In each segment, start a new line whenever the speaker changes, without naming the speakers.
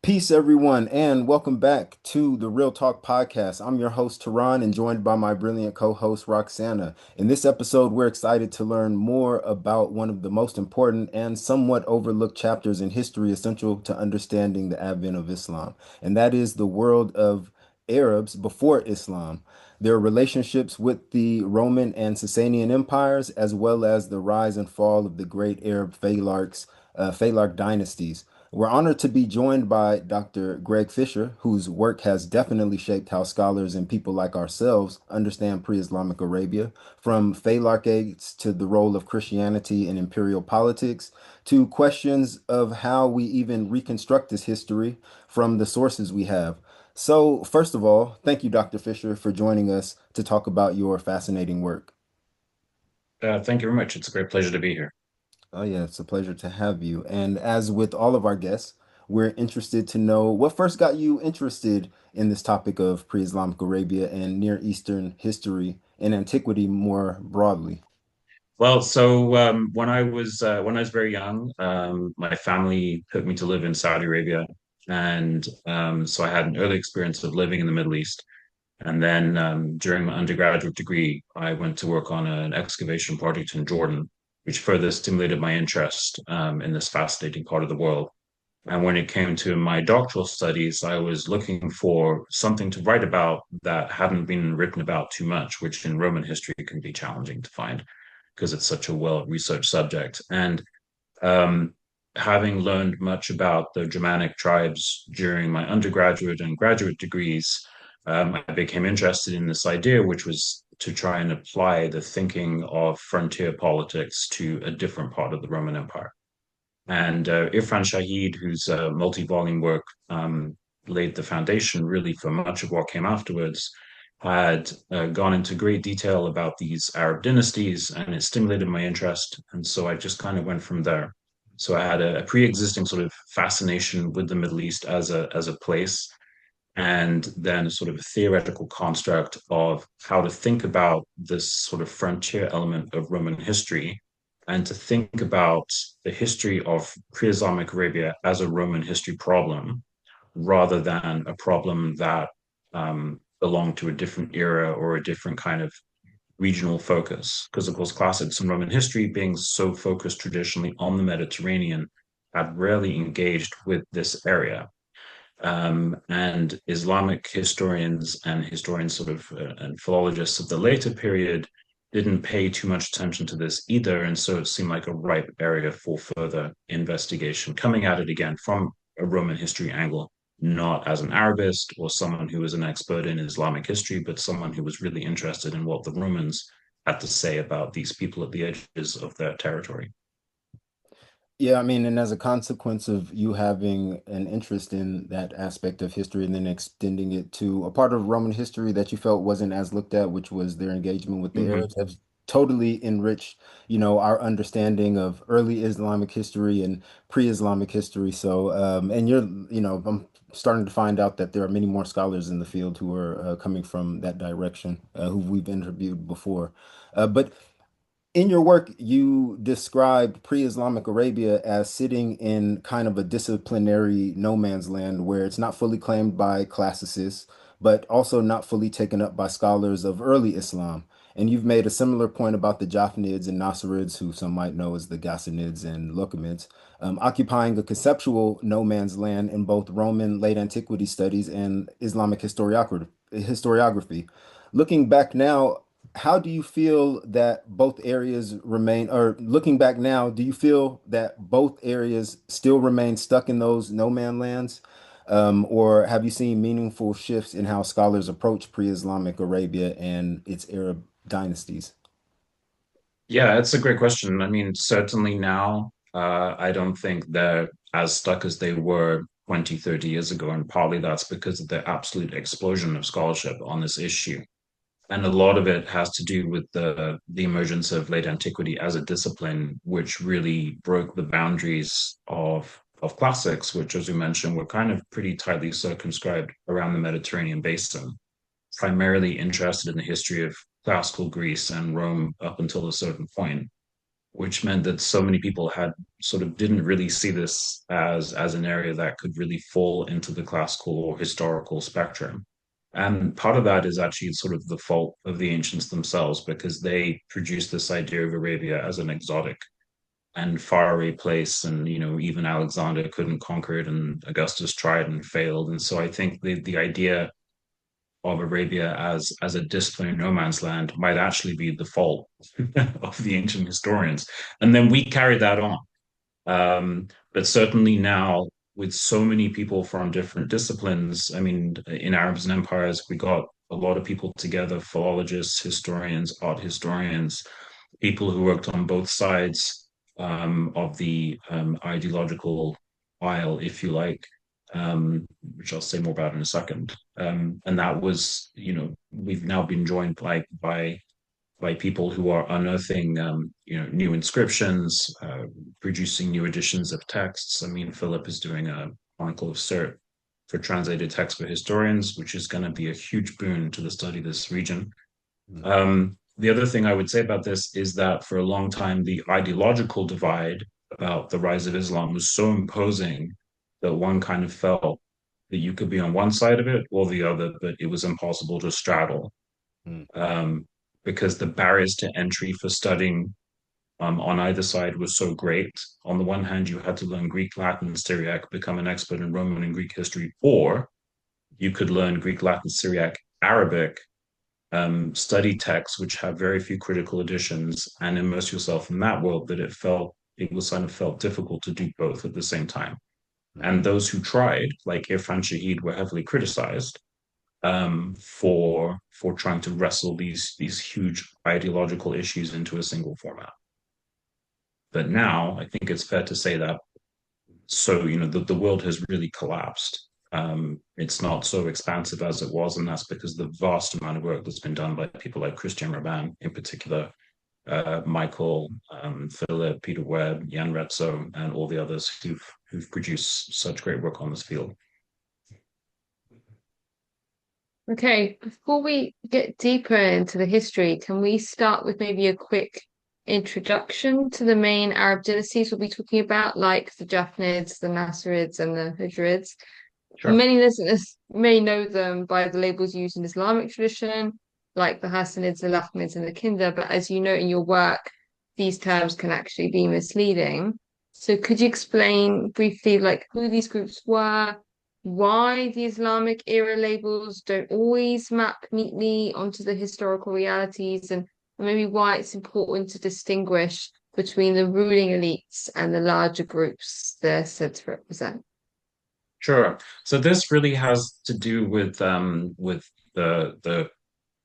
Peace, everyone, and welcome back to the Real Talk Podcast. I'm your host, Tehran, and joined by my brilliant co host, Roxana. In this episode, we're excited to learn more about one of the most important and somewhat overlooked chapters in history essential to understanding the advent of Islam, and that is the world of Arabs before Islam, their relationships with the Roman and Sasanian empires, as well as the rise and fall of the great Arab Phylarch dynasties. We're honored to be joined by Dr. Greg Fisher, whose work has definitely shaped how scholars and people like ourselves understand pre-Islamic Arabia, from phalanges to the role of Christianity in imperial politics, to questions of how we even reconstruct this history from the sources we have. So, first of all, thank you, Dr. Fisher, for joining us to talk about your fascinating work.
Thank you very much. It's a great pleasure to be here.
Oh, yeah, it's a pleasure to have you. And as with all of our guests, we're interested to know what first got you interested in this topic of pre-Islamic Arabia and Near Eastern history and antiquity more broadly.
When I was very young, my family took me to live in Saudi Arabia, and so I had an early experience of living in the Middle East. And then during my undergraduate degree, I went to work on an excavation project in Jordan, which further stimulated my interest in this fascinating part of the world. And when it came to my doctoral studies, I was looking for something to write about that hadn't been written about too much, which in Roman history can be challenging to find because it's such a well-researched subject. And um, having learned much about the Germanic tribes during my undergraduate and graduate degrees, I became interested in this idea, which was to try and apply the thinking of frontier politics to a different part of the Roman Empire. And Irfan Shahid, whose multi-volume work laid the foundation really for much of what came afterwards, had gone into great detail about these Arab dynasties, and it stimulated my interest. And so I just kind of went from there. So I had a pre-existing sort of fascination with the Middle East as a place, and then a sort of a theoretical construct of how to think about this sort of frontier element of Roman history and to think about the history of pre-Islamic Arabia as a Roman history problem rather than a problem that belonged to a different era or a different kind of regional focus. Because, of course, classics in Roman history, being so focused traditionally on the Mediterranean, had rarely engaged with this area. And Islamic historians and historians, and philologists of the later period, didn't pay too much attention to this either. And so it seemed like a ripe area for further investigation, coming at it again from a Roman history angle, not as an Arabist or someone who was an expert in Islamic history, but someone who was really interested in what the Romans had to say about these people at the edges of their territory.
Yeah, I mean, and as a consequence of you having an interest in that aspect of history and then extending it to a part of Roman history that you felt wasn't as looked at, which was their engagement with the
Mm-hmm.
Arabs, have totally enriched, our understanding of early Islamic history and pre-Islamic history. So, and I'm starting to find out that there are many more scholars in the field who are coming from that direction, who we've interviewed before. But in your work, you described pre-Islamic Arabia as sitting in kind of a disciplinary no man's land where it's not fully claimed by classicists, but also not fully taken up by scholars of early Islam. And you've made a similar point about the Jafnids and Nasrids, who some might know as the Ghassanids and Lokamids, occupying a conceptual no man's land in both Roman late antiquity studies and Islamic historiography. Looking back now, how do you feel that both areas remain, or looking back now, do you feel that both areas still remain stuck in those no man lands? Or have you seen meaningful shifts in how scholars approach pre-Islamic Arabia and its Arab dynasties?
Yeah, it's a great question. I mean, certainly now, I don't think they're as stuck as they were 20, 30 years ago. And partly that's because of the absolute explosion of scholarship on this issue. And a lot of it has to do with the emergence of late antiquity as a discipline, which really broke the boundaries of classics, which, as you mentioned, were kind of pretty tightly circumscribed around the Mediterranean basin, primarily interested in the history of classical Greece and Rome up until a certain point. which meant that so many people had sort of didn't really see this as an area that could really fall into the classical or historical spectrum. And part of that is actually sort of the fault of the ancients themselves, because they produced this idea of Arabia as an exotic and faraway place. And, even Alexander couldn't conquer it, and Augustus tried and failed. And so I think the idea of Arabia as a disciplined no man's land might actually be the fault of the ancient historians. And then we carry that on. But certainly now, with so many people from different disciplines, I mean, in Arabs and empires, we got a lot of people together, philologists, historians, art historians, people who worked on both sides of the ideological aisle, if you like, which I'll say more about in a second. And that was, we've now been joined by people who are unearthing, new inscriptions, producing new editions of texts. I mean, Philip is doing a Chronicle of Cert for translated text for historians, which is going to be a huge boon to the study of this region. The other thing I would say about this is that for a long time, the ideological divide about the rise of Islam was so imposing that one kind of felt that you could be on one side of it or the other, but it was impossible to straddle,
Mm.
um, because the barriers to entry for studying on either side was so great. On the one hand, you had to learn Greek, Latin, Syriac, become an expert in Roman and Greek history, or you could learn Greek, Latin, Syriac, Arabic, study texts which have very few critical editions, and immerse yourself in that world. But it was kind of felt difficult to do both at the same time. And
Mm.
those who tried, like Irfan Shahid, were heavily criticized for trying to wrestle these huge ideological issues into a single format. But now I think it's fair to say that the world has really collapsed. It's not so expansive as it was, and that's because the vast amount of work that's been done by people like Christian Raban, in particular, Michael, Philip, Peter Webb, Jan Retsö, and all the others who've produced such great work on this field.
Okay, before we get deeper into the history, can we start with maybe a quick introduction to the main Arab dynasties we'll be talking about, like the Jafnids, the Nasrids, and the Hujrids?
Sure.
Many listeners may know them by the labels used in Islamic tradition, like the Hassanids, the Lakhmids, and the Kinda, but as you note in your work, these terms can actually be misleading. So could you explain briefly like who these groups were, why the Islamic era labels don't always map neatly onto the historical realities, and maybe why it's important to distinguish between the ruling elites and the larger groups they're said to represent?
Sure. So this really has to do with the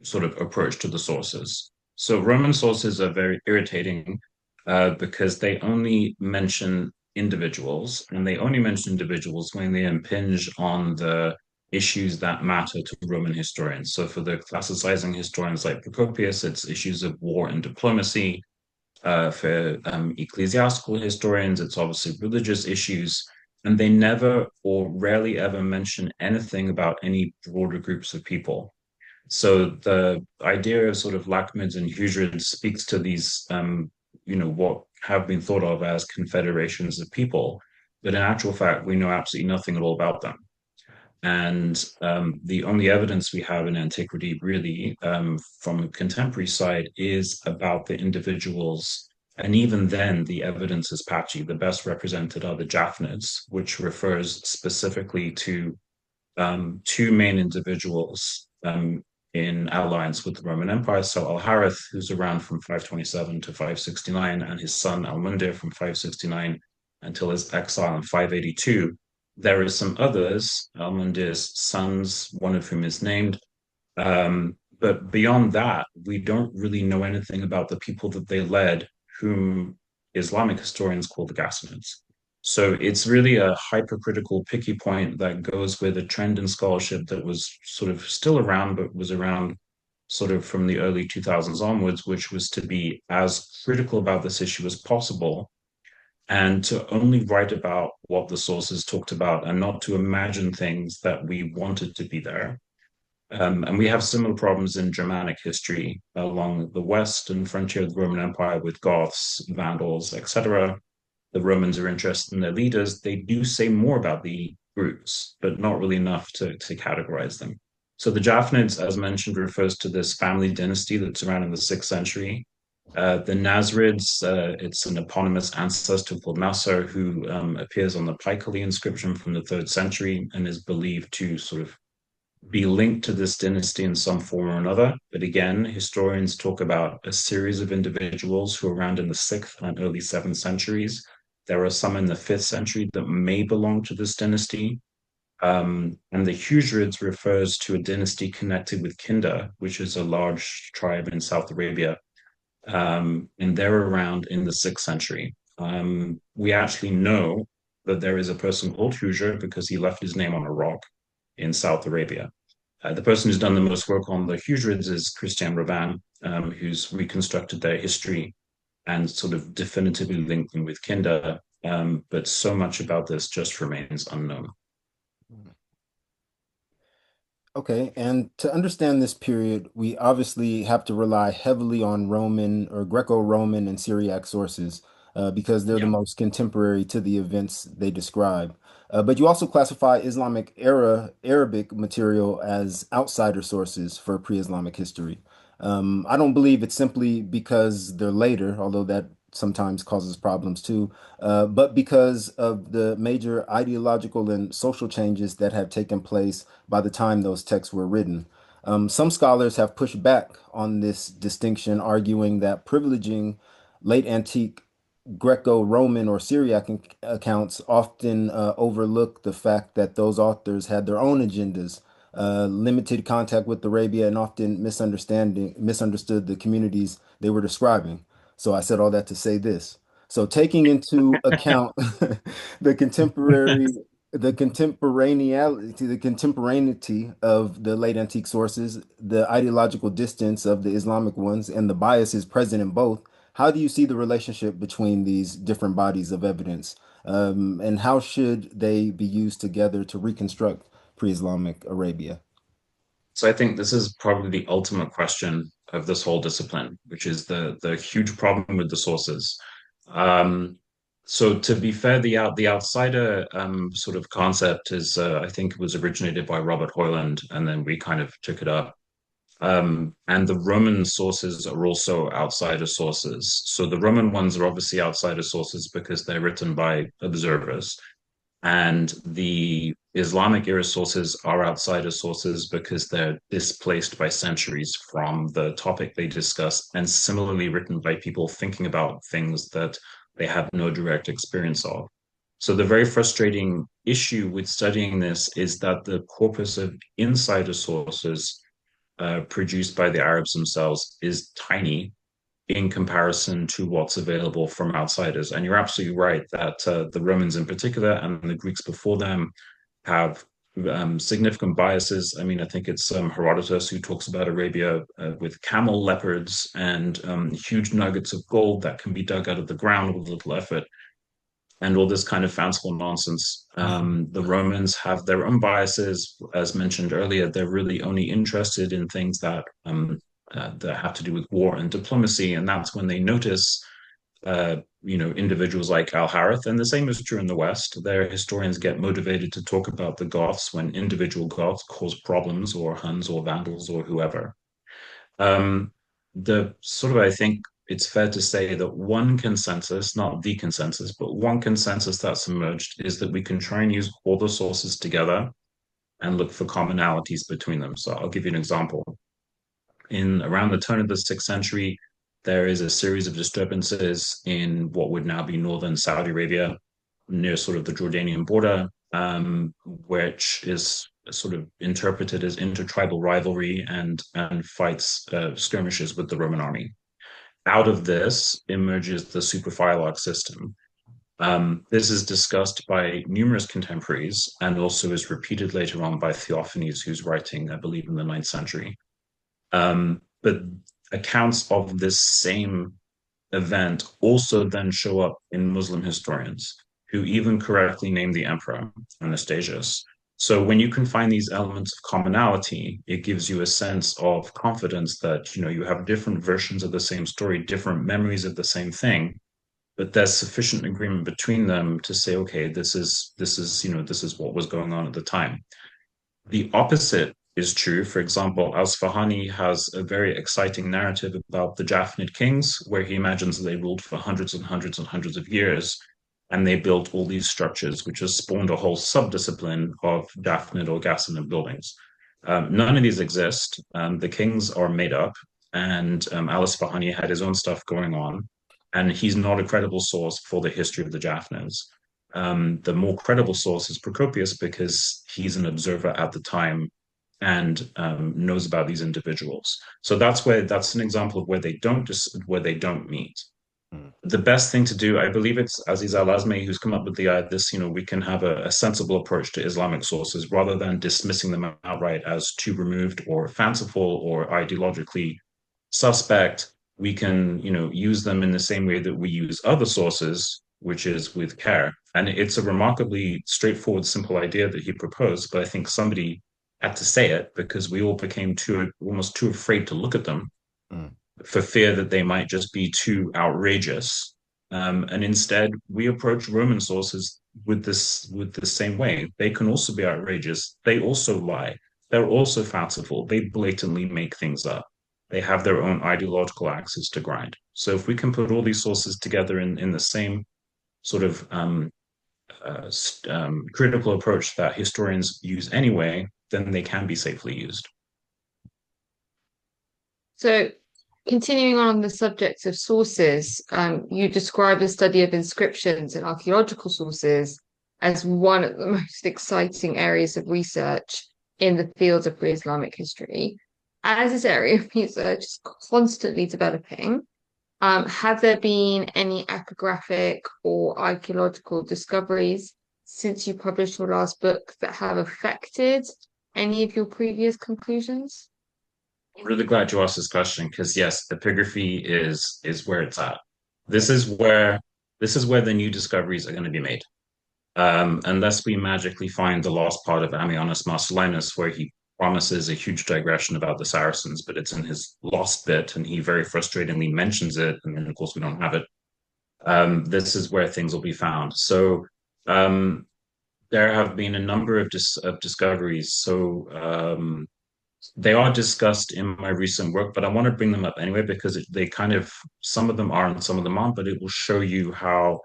sort of approach to the sources. So Roman sources are very irritating because they only mention individuals, and they only mention individuals when they impinge on the issues that matter to Roman historians. So for the classicizing historians like Procopius, it's issues of war and diplomacy. For ecclesiastical historians, it's obviously religious issues, and they never or rarely ever mention anything about any broader groups of people. So the idea of sort of Lakhmids and Hujrids speaks to these, what have been thought of as confederations of people, but in actual fact, we know absolutely nothing at all about them. And the only evidence we have in antiquity, really, from a contemporary side, is about the individuals. And even then, the evidence is patchy. The best represented are the Jafnids, which refers specifically to two main individuals in alliance with the Roman Empire. So Al-Harith, who's around from 527 to 569, and his son Al-Mundir from 569 until his exile in 582. There are some others, Al-Mundir's sons, one of whom is named. But beyond that, we don't really know anything about the people that they led, whom Islamic historians call the Ghassanids. So it's really a hypercritical, picky point that goes with a trend in scholarship that was sort of still around, but was around sort of from the early 2000s onwards, which was to be as critical about this issue as possible and to only write about what the sources talked about and not to imagine things that we wanted to be there. And we have similar problems in Germanic history along the western frontier of the Roman Empire with Goths, Vandals, etc. The Romans are interested in their leaders. They do say more about the groups, but not really enough to categorize them. So the Jafnids, as mentioned, refers to this family dynasty that's around in the 6th century. The Nasrids, it's an eponymous ancestor called Nasser who appears on the Paikali inscription from the 3rd century and is believed to sort of be linked to this dynasty in some form or another. But again, historians talk about a series of individuals who are around in the 6th and early 7th centuries. There are some in the 5th century that may belong to this dynasty. And the Hujrids refers to a dynasty connected with Kinda, which is a large tribe in South Arabia. And they're around in the 6th century. We actually know that there is a person called Hujr because he left his name on a rock in South Arabia. The person who's done the most work on the Hujrids is Christian Ravan, who's reconstructed their history and sort of definitively linked them with Kinda. But so much about this just remains unknown.
Okay, and to understand this period, we obviously have to rely heavily on Roman or Greco-Roman and Syriac sources because they're the
Yeah.
most contemporary to the events they describe. But you also classify Islamic era Arabic material as outsider sources for pre-Islamic history. I don't believe it's simply because they're later, although that sometimes causes problems too, but because of the major ideological and social changes that have taken place by the time those texts were written. Some scholars have pushed back on this distinction, arguing that privileging late antique Greco-Roman or Syriac accounts often overlook the fact that those authors had their own agendas, limited contact with Arabia, and often misunderstood the communities they were describing. So I said all that to say this. So taking into account the contemporary the contemporaneity of the late antique sources, the ideological distance of the Islamic ones, and the biases present in both, how do you see the relationship between these different bodies of evidence? And how should they be used together to reconstruct pre-Islamic Arabia?
So I think this is probably the ultimate question of this whole discipline, which is the huge problem with the sources. Um, so to be fair, the outsider sort of concept is I think it was originated by Robert Hoyland, and then we kind of took it up. And the Roman sources are also outsider sources. So the Roman ones are obviously outsider sources because they're written by observers. And the Islamic era sources are outsider sources because they're displaced by centuries from the topic they discuss, and similarly written by people thinking about things that they have no direct experience of. So the very frustrating issue with studying this is that the corpus of insider sources produced by the Arabs themselves is tiny in comparison to what's available from outsiders. And you're absolutely right that the Romans in particular and the Greeks before them have significant biases. I mean, I think it's Herodotus who talks about Arabia with camel leopards and huge nuggets of gold that can be dug out of the ground with little effort and all this kind of fanciful nonsense. The Romans have their own biases, as mentioned earlier. They're really only interested in things that have to do with war and diplomacy, and that's when they notice, individuals like Al Harith, and the same is true in the West. Their historians get motivated to talk about the Goths when individual Goths cause problems, or Huns, or Vandals, or whoever. Um, the sort of, I think it's fair to say that one consensus, not the consensus, but one consensus that's emerged is that we can try and use all the sources together and look for commonalities between them. So I'll give you an example. In around the turn of the 6th century, there is a series of disturbances in what would now be northern Saudi Arabia, near sort of the Jordanian border, which is sort of interpreted as intertribal rivalry and fights, skirmishes with the Roman army. Out of this emerges the Super-Phylarch system. This is discussed by numerous contemporaries and also is repeated later on by Theophanes, who's writing, I believe, in the 9th century. But accounts of this same event also then show up in Muslim historians, who even correctly name the emperor Anastasius. So when you can find these elements of commonality, it gives you a sense of confidence that, you have different versions of the same story, different memories of the same thing, but there's sufficient agreement between them to say, okay, this is what was going on at the time. The opposite is true. For example, Al-Sfahani has a very exciting narrative about the Jafnid kings, where he imagines they ruled for hundreds and hundreds and hundreds of years, and they built all these structures, which has spawned a whole subdiscipline of Jafnid or Ghassanid buildings. None of these exist. The kings are made up, and Al-Sfahani had his own stuff going on, and he's not a credible source for the history of the Jafnids. The more credible source is Procopius because he's an observer at the time and knows about these individuals. So that's an example of where they don't meet.
Mm.
The best thing to do, I believe it's Aziz Al-Azmi who's come up with this, we can have a sensible approach to Islamic sources rather than dismissing them outright as too removed or fanciful or ideologically suspect. We can, use them in the same way that we use other sources, which is with care. And it's a remarkably straightforward, simple idea that he proposed, but I think somebody had to say it because we all became almost too afraid to look at them
Mm.
for fear that they might just be too outrageous. And instead, we approach Roman sources with the same way. They can also be outrageous. They also lie. They're also fanciful. They blatantly make things up. They have their own ideological axes to grind. So if we can put all these sources together in the same sort of critical approach that historians use anyway, then they can be safely used.
So, continuing on the subject of sources, you describe the study of inscriptions and archaeological sources as one of the most exciting areas of research in the field of pre-Islamic history. As this area of research is constantly developing, have there been any epigraphic or archaeological discoveries since you published your last book that have affected any of your previous conclusions?
I'm really glad you asked this question because yes, epigraphy is where it's at. This is where the new discoveries are going to be made. Unless we magically find the lost part of Ammianus Marcellinus, where he promises a huge digression about the Saracens, but it's in his lost bit, and he very frustratingly mentions it, and then of course we don't have it. This is where things will be found. So there have been a number of discoveries. So they are discussed in my recent work, but I want to bring them up anyway because they kind of some of them are and some of them aren't, but it will show you how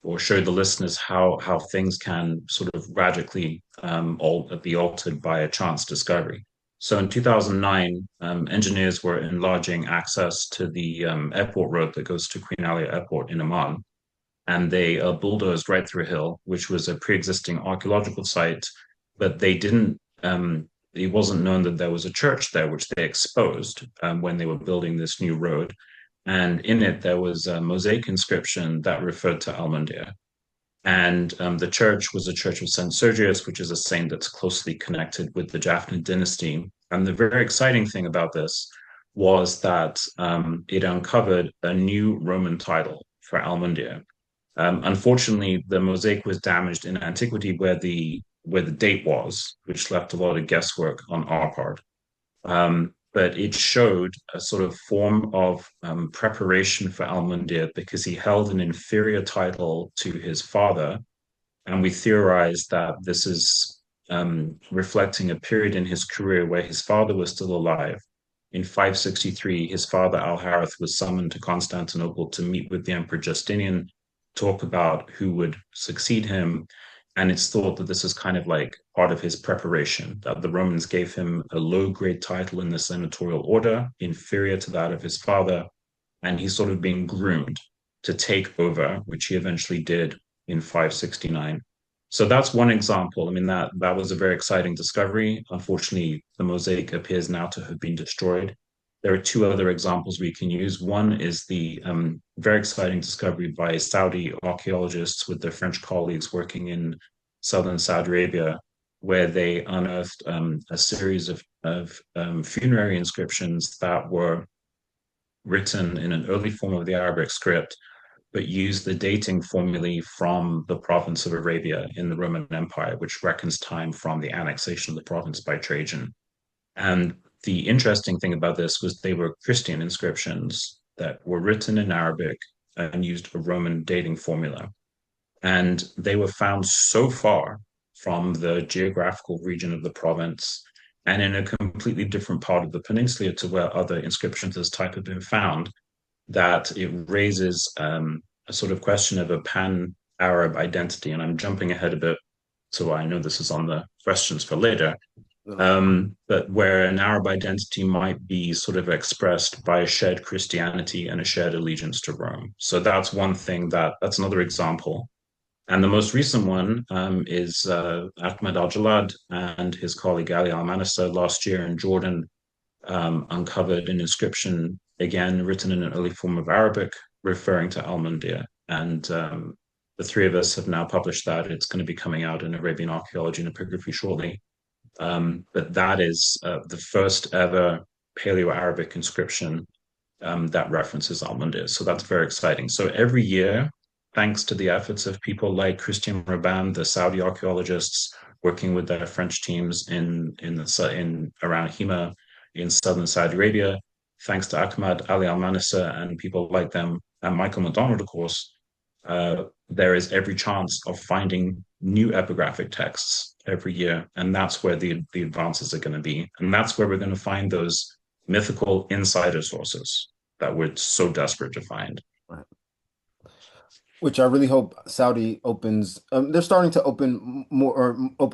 or show the listeners how things can sort of radically be altered by a chance discovery. So in 2009, engineers were enlarging access to the airport road that goes to Queen Alia Airport in Amman, and they bulldozed right through a hill, which was a pre-existing archaeological site, but they didn't. It wasn't known that there was a church there, which they exposed when they were building this new road. And in it, there was a mosaic inscription that referred to Almandir. And the church was a church of St. Sergius, which is a saint that's closely connected with the Jafnid dynasty. And the very exciting thing about this was that it uncovered a new Roman title for Almandir. Unfortunately, the mosaic was damaged in antiquity where the date was, which left a lot of guesswork on our part. But it showed a sort of form of preparation for Al-Mundir because he held an inferior title to his father. And we theorized that this is reflecting a period in his career where his father was still alive. In 563, his father Al-Harith was summoned to Constantinople to meet with the Emperor Justinian, talk about who would succeed him. And it's thought that this is kind of like part of his preparation, that the Romans gave him a low-grade title in the senatorial order, inferior to that of his father, and he's sort of being groomed to take over, which he eventually did in 569. So that's one example. I mean, that was a very exciting discovery. Unfortunately, the mosaic appears now to have been destroyed. There are two other examples we can use. One is the very exciting discovery by Saudi archaeologists with their French colleagues working in southern Saudi Arabia, where they unearthed a series of funerary inscriptions that were written in an early form of the Arabic script, but used the dating formulae from the province of Arabia in the Roman Empire, which reckons time from the annexation of the province by Trajan. And the interesting thing about this was they were Christian inscriptions that were written in Arabic and used a Roman dating formula. And they were found so far from the geographical region of the province and in a completely different part of the peninsula to where other inscriptions of this type have been found that it raises a sort of question of a pan-Arab identity. And I'm jumping ahead a bit, so I know this is on the questions for later. But where an Arab identity might be sort of expressed by a shared Christianity and a shared allegiance to Rome. So that's one thing that's another example. And the most recent one is Ahmed Al-Jalad and his colleague Ali Al-Manasa last year in Jordan uncovered an inscription, again, written in an early form of Arabic, referring to Al-Mundir. And the three of us have now published that. It's going to be coming out in Arabian Archaeology and Epigraphy shortly. But that is the first ever Paleo-Arabic inscription that references Al-Mundir. So that's very exciting. So every year, thanks to the efforts of people like Christian Raban, the Saudi archaeologists working with their French teams in around Hima in southern Saudi Arabia, thanks to Ahmad Ali Al-Manasa and people like them, and Michael McDonald, of course, there is every chance of finding new epigraphic texts every year. And that's where the advances are going to be. And that's where we're going to find those mythical insider sources that we're so desperate to find.
Right. Which I really hope Saudi opens. They're starting to open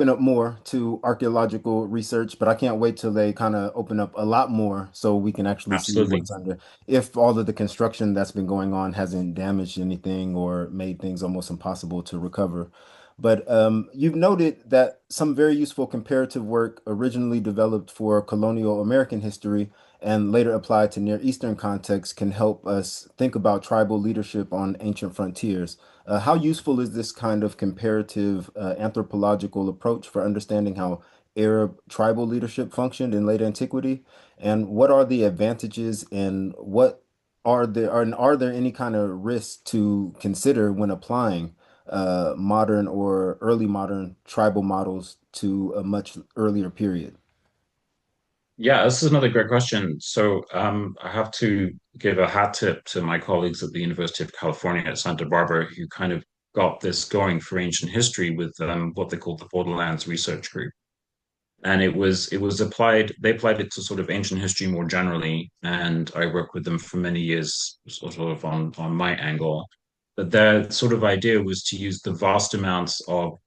up more to archaeological research, but I can't wait till they kind of open up a lot more so we can actually see
Absolutely.
what's under. If all of the construction that's been going on hasn't damaged anything or made things almost impossible to recover. But you've noted that some very useful comparative work originally developed for colonial American history and later applied to Near Eastern contexts can help us think about tribal leadership on ancient frontiers. How useful is this kind of comparative anthropological approach for understanding how Arab tribal leadership functioned in late antiquity? And what are the advantages and what are there any kind of risks to consider when applying modern or early modern tribal models to a much earlier period?
Yeah, this is another great question. So I have to give a hat tip to my colleagues at the University of California at Santa Barbara who kind of got this going for ancient history with what they called the Borderlands Research Group. And it was applied, they applied it to sort of ancient history more generally. And I worked with them for many years, sort of on my angle. But their sort of idea was to use the vast amounts of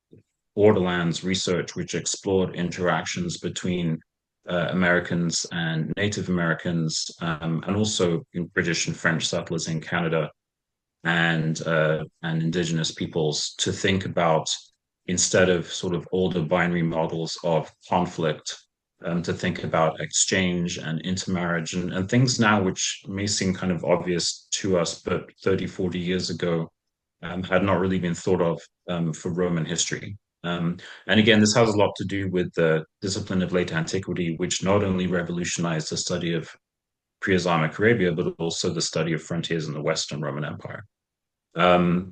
Borderlands research, which explored interactions between Americans and Native Americans, and also British and French settlers in Canada and indigenous peoples, to think about instead of sort of older binary models of conflict, to think about exchange and intermarriage and things now which may seem kind of obvious to us, but 30, 40 years ago had not really been thought of for Roman history. And again, this has a lot to do with the discipline of late antiquity, which not only revolutionized the study of pre-Islamic Arabia, but also the study of frontiers in the Western Roman Empire.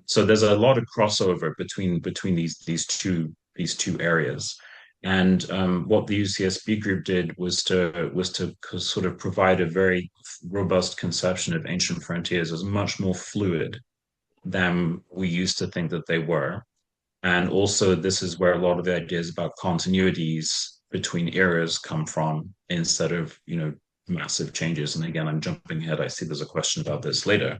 So there's a lot of crossover between these two areas. And what the UCSB group did was to sort of provide a very robust conception of ancient frontiers as much more fluid than we used to think that they were. And also, this is where a lot of the ideas about continuities between eras come from instead of, massive changes. And again, I'm jumping ahead. I see there's a question about this later.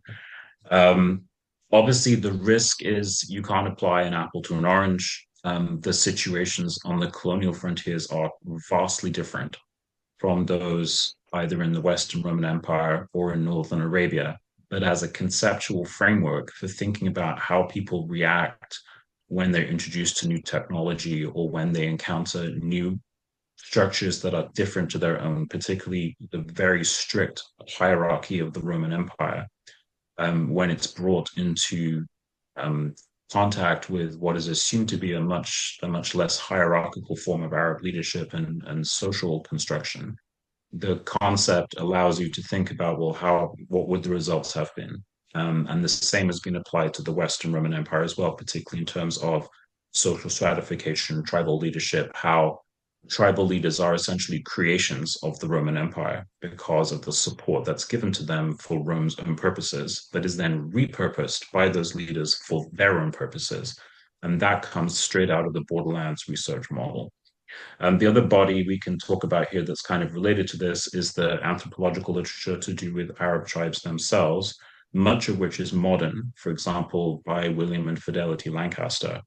Um, Obviously, the risk is you can't apply an apple to an orange. The situations on the colonial frontiers are vastly different from those either in the Western Roman Empire or in Northern Arabia. But as a conceptual framework for thinking about how people react when they're introduced to new technology or when they encounter new structures that are different to their own, particularly the very strict hierarchy of the Roman Empire, when it's brought into contact with what is assumed to be a much less hierarchical form of Arab leadership and social construction. The concept allows you to think about, well, what would the results have been? And the same has been applied to the Western Roman Empire as well, particularly in terms of social stratification, tribal leadership, how tribal leaders are essentially creations of the Roman Empire because of the support that's given to them for Rome's own purposes, but is then repurposed by those leaders for their own purposes. And that comes straight out of the Borderlands research model. The other body we can talk about here that's kind of related to this is the anthropological literature to do with Arab tribes themselves, much of which is modern, for example, by William and Fidelity Lancaster,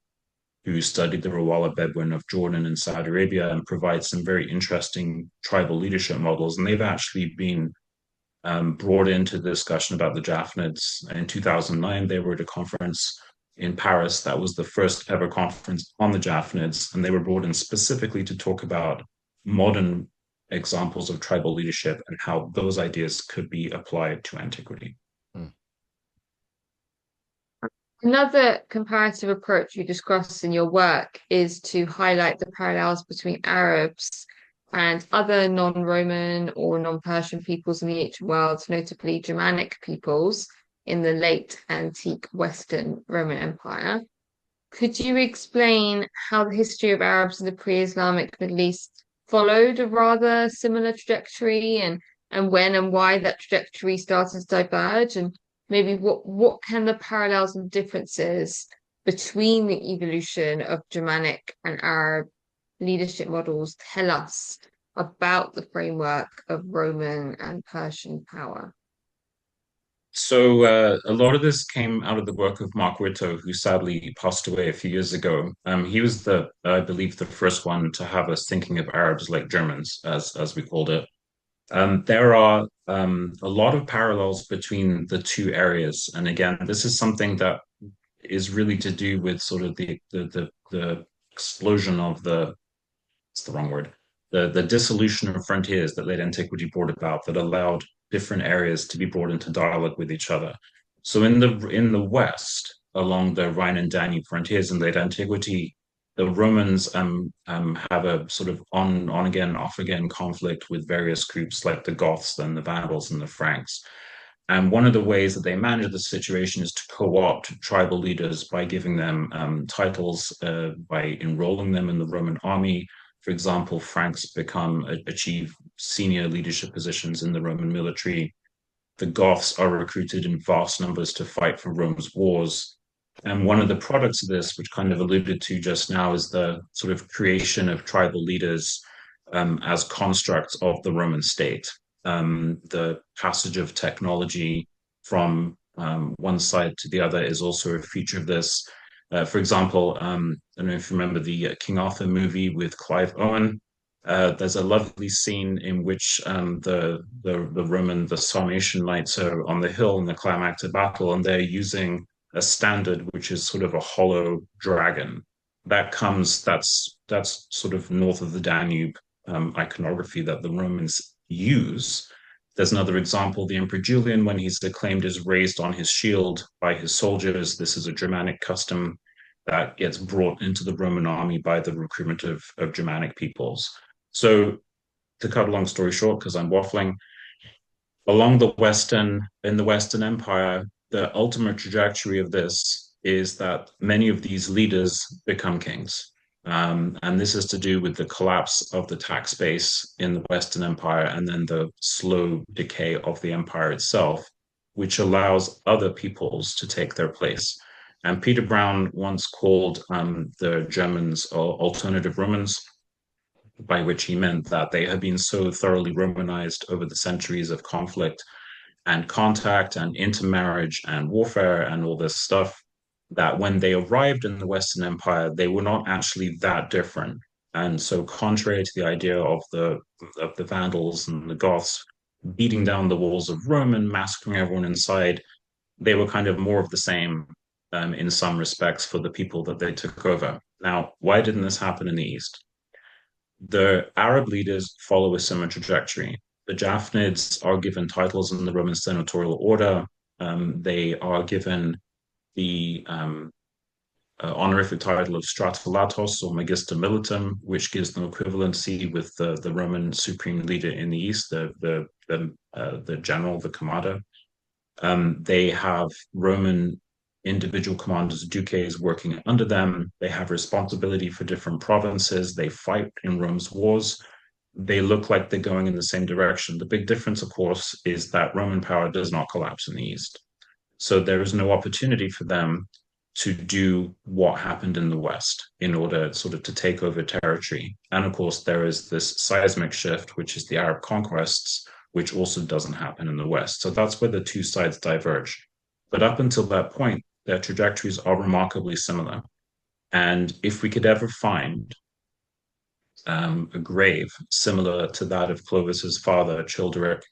who studied the Rawala Bedouin of Jordan and Saudi Arabia and provides some very interesting tribal leadership models. And they've actually been brought into the discussion about the Jafnids. In 2009, they were at a conference in Paris. That was the first ever conference on the Jafnids, and they were brought in specifically to talk about modern examples of tribal leadership and how those ideas could be applied to antiquity.
Another comparative approach you discuss in your work is to highlight the parallels between Arabs and other non-Roman or non-Persian peoples in the ancient world, notably Germanic peoples in the late antique Western Roman Empire. Could you explain how the history of Arabs in the pre-Islamic Middle East followed a rather similar trajectory and when and why that trajectory started to diverge? And maybe what can the parallels and differences between the evolution of Germanic and Arab leadership models tell us about the framework of Roman and Persian power?
So a lot of this came out of the work of Mark Retsö, who sadly passed away a few years ago. He was I believe, the first one to have us thinking of Arabs like Germans, as we called it. There are a lot of parallels between the two areas, and again, this is something that is really to do with sort of the explosion of it's the wrong word, the dissolution of frontiers that late antiquity brought about that allowed different areas to be brought into dialogue with each other. So in the West, along the Rhine and Danube frontiers in late antiquity, the Romans have a sort of on again, off again conflict with various groups like the Goths and the Vandals and the Franks. And one of the ways that they manage the situation is to co-opt tribal leaders by giving them titles, by enrolling them in the Roman army. For example, Franks achieve senior leadership positions in the Roman military. The Goths are recruited in vast numbers to fight for Rome's wars. And one of the products of this, which kind of alluded to just now, is the sort of creation of tribal leaders as constructs of the Roman state. The passage of technology from one side to the other is also a feature of this. For example, I don't know if you remember the King Arthur movie with Clive Owen. There's a lovely scene in which the Sarmatian knights are on the hill in the climactic battle, and they're using a standard which is sort of a hollow dragon. That's sort of north of the Danube iconography that the Romans use. There's another example, the Emperor Julian, when he's acclaimed, is raised on his shield by his soldiers. This is a Germanic custom that gets brought into the Roman army by the recruitment of Germanic peoples. So to cut a long story short, because I'm waffling, in the Western Empire, the ultimate trajectory of this is that many of these leaders become kings. And this is to do with the collapse of the tax base in the Western Empire and then the slow decay of the empire itself, which allows other peoples to take their place. And Peter Brown once called the Germans alternative Romans, by which he meant that they had been so thoroughly Romanized over the centuries of conflict and contact and intermarriage and warfare and all this stuff, that when they arrived in the Western Empire, they were not actually that different. And so, contrary to the idea of the Vandals and the Goths beating down the walls of Rome and massacring everyone inside, they were kind of more of the same in some respects for the people that they took over. Now, why didn't this happen in the East? The Arab leaders follow a similar trajectory. The Jafnids are given titles in the Roman senatorial order. They are given the honorific title of Stratolatos or Magister Militum, which gives them equivalency with the Roman supreme leader in the East, the general, the commander. They have Roman individual commanders, duces, working under them. They have responsibility for different provinces. They fight in Rome's wars. They look like they're going in the same direction. The big difference, of course, is that Roman power does not collapse in the East. So there is no opportunity for them to do what happened in the West in order sort of to take over territory. And of course, there is this seismic shift, which is the Arab conquests, which also doesn't happen in the West. So that's where the two sides diverge. But up until that point, their trajectories are remarkably similar. And if we could ever find a grave similar to that of Clovis's father, Childeric,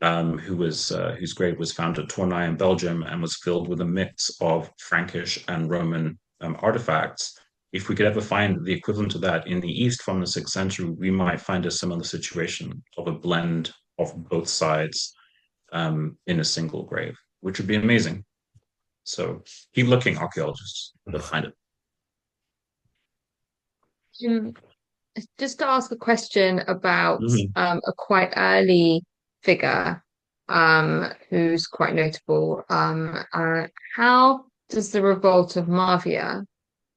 whose grave was found at Tournai in Belgium and was filled with a mix of Frankish and Roman artifacts. If we could ever find the equivalent of that in the East from the 6th century, we might find a similar situation of a blend of both sides in a single grave, which would be amazing. So keep looking, archaeologists. You'll find it.
Just to ask a question about
Mhm.
a quite early figure who's quite notable. How does the revolt of Mavia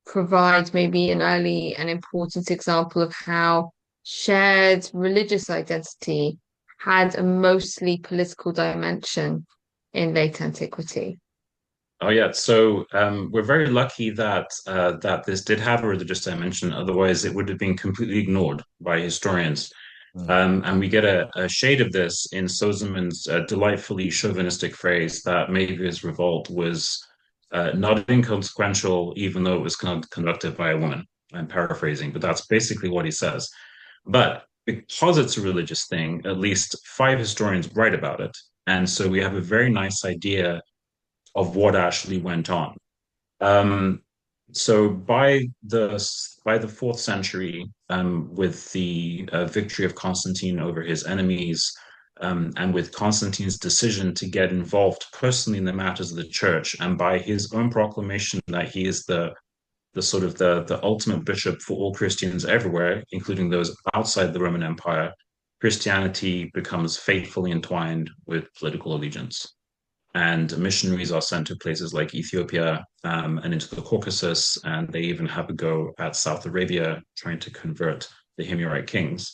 provide maybe an early and important example of how shared religious identity had a mostly political dimension in late antiquity?
Oh yeah, so we're very lucky that this did have a religious dimension. Otherwise, it would have been completely ignored by historians.
Mm.
And we get a shade of this in Sozeman's delightfully chauvinistic phrase that Mavia's revolt was not inconsequential, even though it was conducted by a woman. I'm paraphrasing, but that's basically what he says. But because it's a religious thing, at least 5 historians write about it. And so we have a very nice idea of what actually went on. Um, so by the 4th century, with the victory of Constantine over his enemies, and with Constantine's decision to get involved personally in the matters of the church, and by his own proclamation that he is the sort of the ultimate bishop for all Christians everywhere, including those outside the Roman Empire, Christianity becomes faithfully entwined with political allegiance, and missionaries are sent to places like Ethiopia and into the Caucasus, and they even have a go at South Arabia trying to convert the Himyarite kings.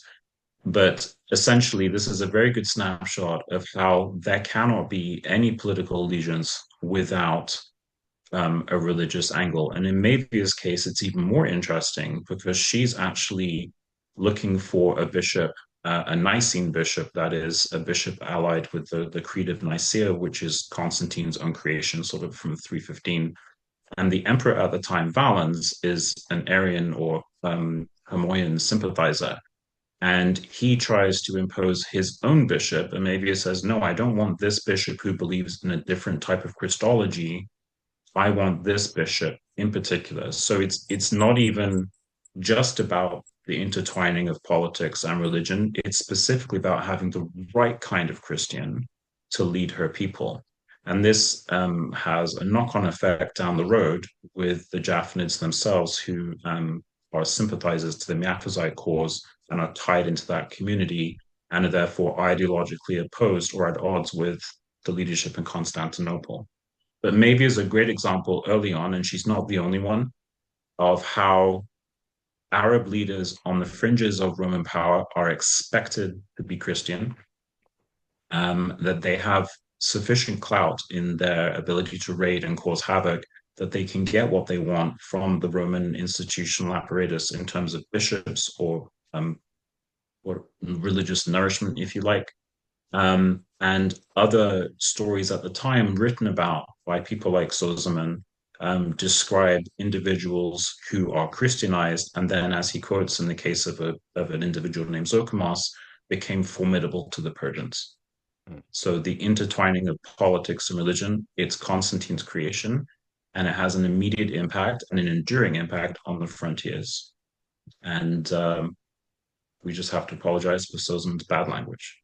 But essentially, this is a very good snapshot of how there cannot be any political allegiance without a religious angle. And in Mavia's case, it's even more interesting because she's actually looking for a bishop, a Nicene bishop, that is, a bishop allied with the Creed of Nicaea, which is Constantine's own creation, sort of from 315. And the emperor at the time, Valens, is an Arian or Hermoian sympathizer. And he tries to impose his own bishop. And Mavia says, no, I don't want this bishop who believes in a different type of Christology. I want this bishop in particular. So it's not even just about the intertwining of politics and religion. It's specifically about having the right kind of Christian to lead her people. And this has a knock-on effect down the road with the Jafnids themselves, who are sympathizers to the Miaphysite cause and are tied into that community and are therefore ideologically opposed or at odds with the leadership in Constantinople. But Mavia is a great example early on, and she's not the only one, of how Arab leaders on the fringes of Roman power are expected to be Christian, that they have sufficient clout in their ability to raid and cause havoc, that they can get what they want from the Roman institutional apparatus in terms of bishops or religious nourishment, if you like. And other stories at the time written about by people like Sozomen describe individuals who are Christianized, and then, as he quotes in the case of an individual named Zochemos, became formidable to the Persians. So the intertwining of politics and religion, it's Constantine's creation, and it has an immediate impact and an enduring impact on the frontiers. And we just have to apologize for Sozomen's bad language.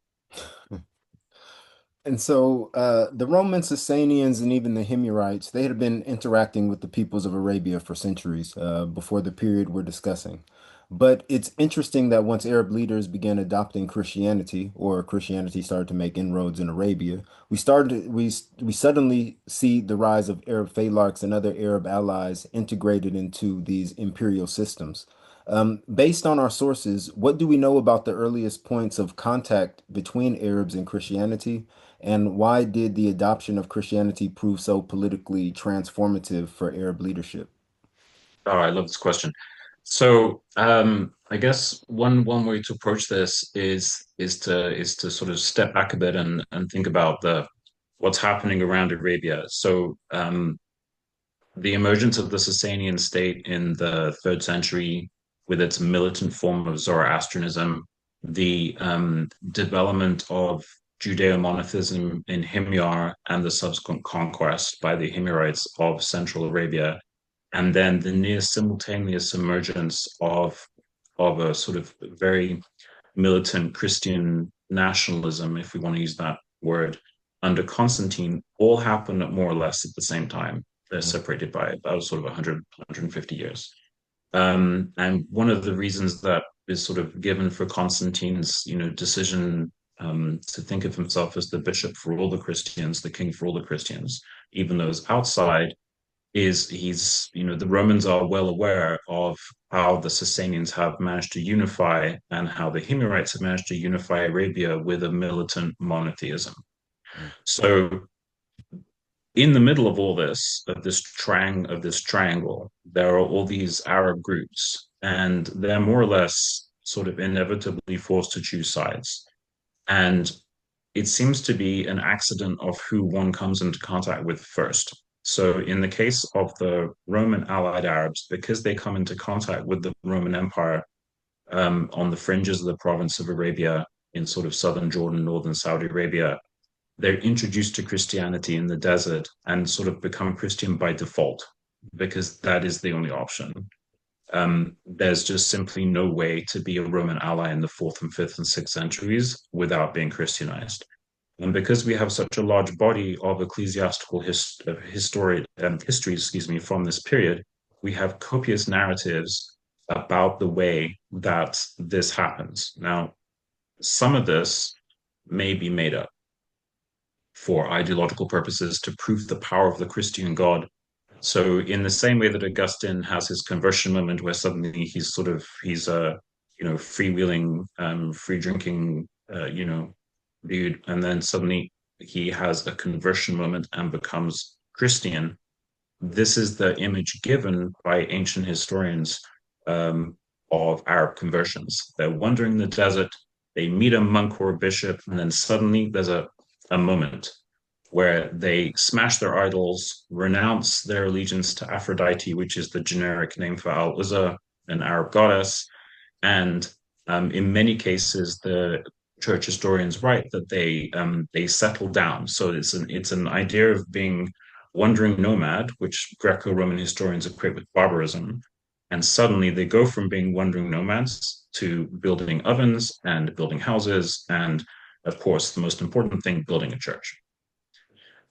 And so the Roman Sasanians and even the Himyarites, they had been interacting with the peoples of Arabia for centuries before the period we're discussing. But it's interesting that once Arab leaders began adopting Christianity, or Christianity started to make inroads in Arabia, we suddenly see the rise of Arab Phylarchs and other Arab allies integrated into these imperial systems. Based on our sources, what do we know about the earliest points of contact between Arabs and Christianity, and why did the adoption of Christianity prove so politically transformative for Arab leadership?
Oh, I love this question. So, I guess one way to approach this is to sort of step back a bit and think about the what's happening around Arabia. So, the emergence of the Sasanian state in the third century, with its militant form of Zoroastrianism, the development of Judeo-monotheism in Himyar, and the subsequent conquest by the Himyarites of Central Arabia, and then the near simultaneous emergence of a sort of very militant Christian nationalism, if we want to use that word, under Constantine, all happened at more or less at the same time. They're separated by about sort of 100, 150 years. And one of the reasons that is sort of given for Constantine's, decision to think of himself as the bishop for all the Christians, the king for all the Christians, even those outside, is the Romans are well aware of how the Sasanians have managed to unify and how the Himyarites have managed to unify Arabia with a militant monotheism. So in the middle of all this, of this triangle, there are all these Arab groups, and they're more or less sort of inevitably forced to choose sides. And it seems to be an accident of who one comes into contact with first. So, in the case of the Roman allied Arabs, because they come into contact with the Roman Empire on the fringes of the province of Arabia in sort of southern Jordan, northern Saudi Arabia, they're introduced to Christianity in the desert and sort of become Christian by default because that is the only option. There's just simply no way to be a Roman ally in the fourth and fifth and sixth centuries without being Christianized. And because we have such a large body of ecclesiastical history, excuse me, from this period, we have copious narratives about the way that this happens. Now, some of this may be made up for ideological purposes to prove the power of the Christian God. So, in the same way that Augustine has his conversion moment, where suddenly he's a freewheeling, free drinking, dude, and then suddenly he has a conversion moment and becomes Christian. This is the image given by ancient historians of Arab conversions. They're wandering the desert, they meet a monk or a bishop, and then suddenly there's a moment where they smash their idols, renounce their allegiance to Aphrodite, which is the generic name for Al-Uzza, an Arab goddess, and in many cases, the church historians write that they settle down. So it's an idea of being wandering nomad, which Greco-Roman historians equate with barbarism. And suddenly they go from being wandering nomads to building ovens and building houses, and of course, the most important thing, building a church.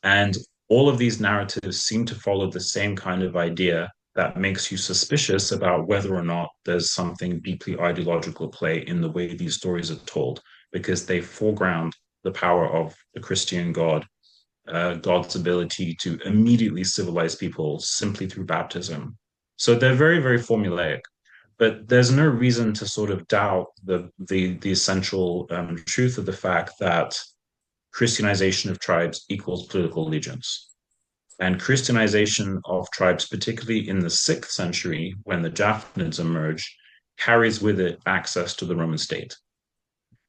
And all of these narratives seem to follow the same kind of idea that makes you suspicious about whether or not there's something deeply ideological at play in the way these stories are told, because they foreground the power of the Christian God, God's ability to immediately civilize people simply through baptism. So they're very, very formulaic, but there's no reason to sort of doubt the essential truth of the fact that Christianization of tribes equals political allegiance. And Christianization of tribes, particularly in the 6th century, when the Jafnids emerge, carries with it access to the Roman state.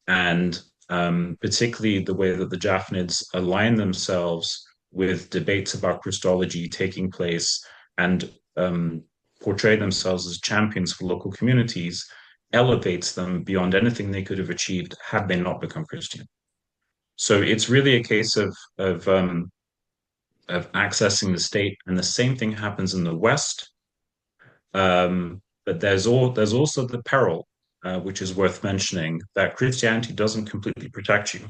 And particularly the way that the Jafnids align themselves with debates about Christology taking place and portray themselves as champions for local communities elevates them beyond anything they could have achieved had they not become Christian. So it's really a case of accessing the state, and the same thing happens in the West. But there's also the peril, which is worth mentioning, that Christianity doesn't completely protect you.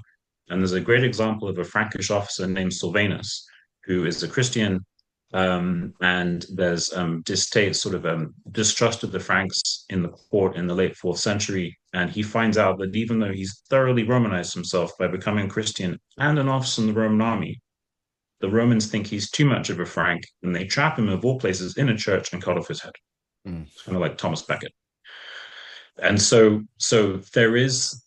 And there's a great example of a Frankish officer named Sylvanus, who is a Christian, And there's distaste, sort of distrust of the Franks in the court in the late fourth century. And he finds out that even though he's thoroughly Romanized himself by becoming Christian and an officer in the Roman army, the Romans think he's too much of a Frank, and they trap him of all places in a church and cut off his head.
Mm.
It's kind of like Thomas Becket. And so there is,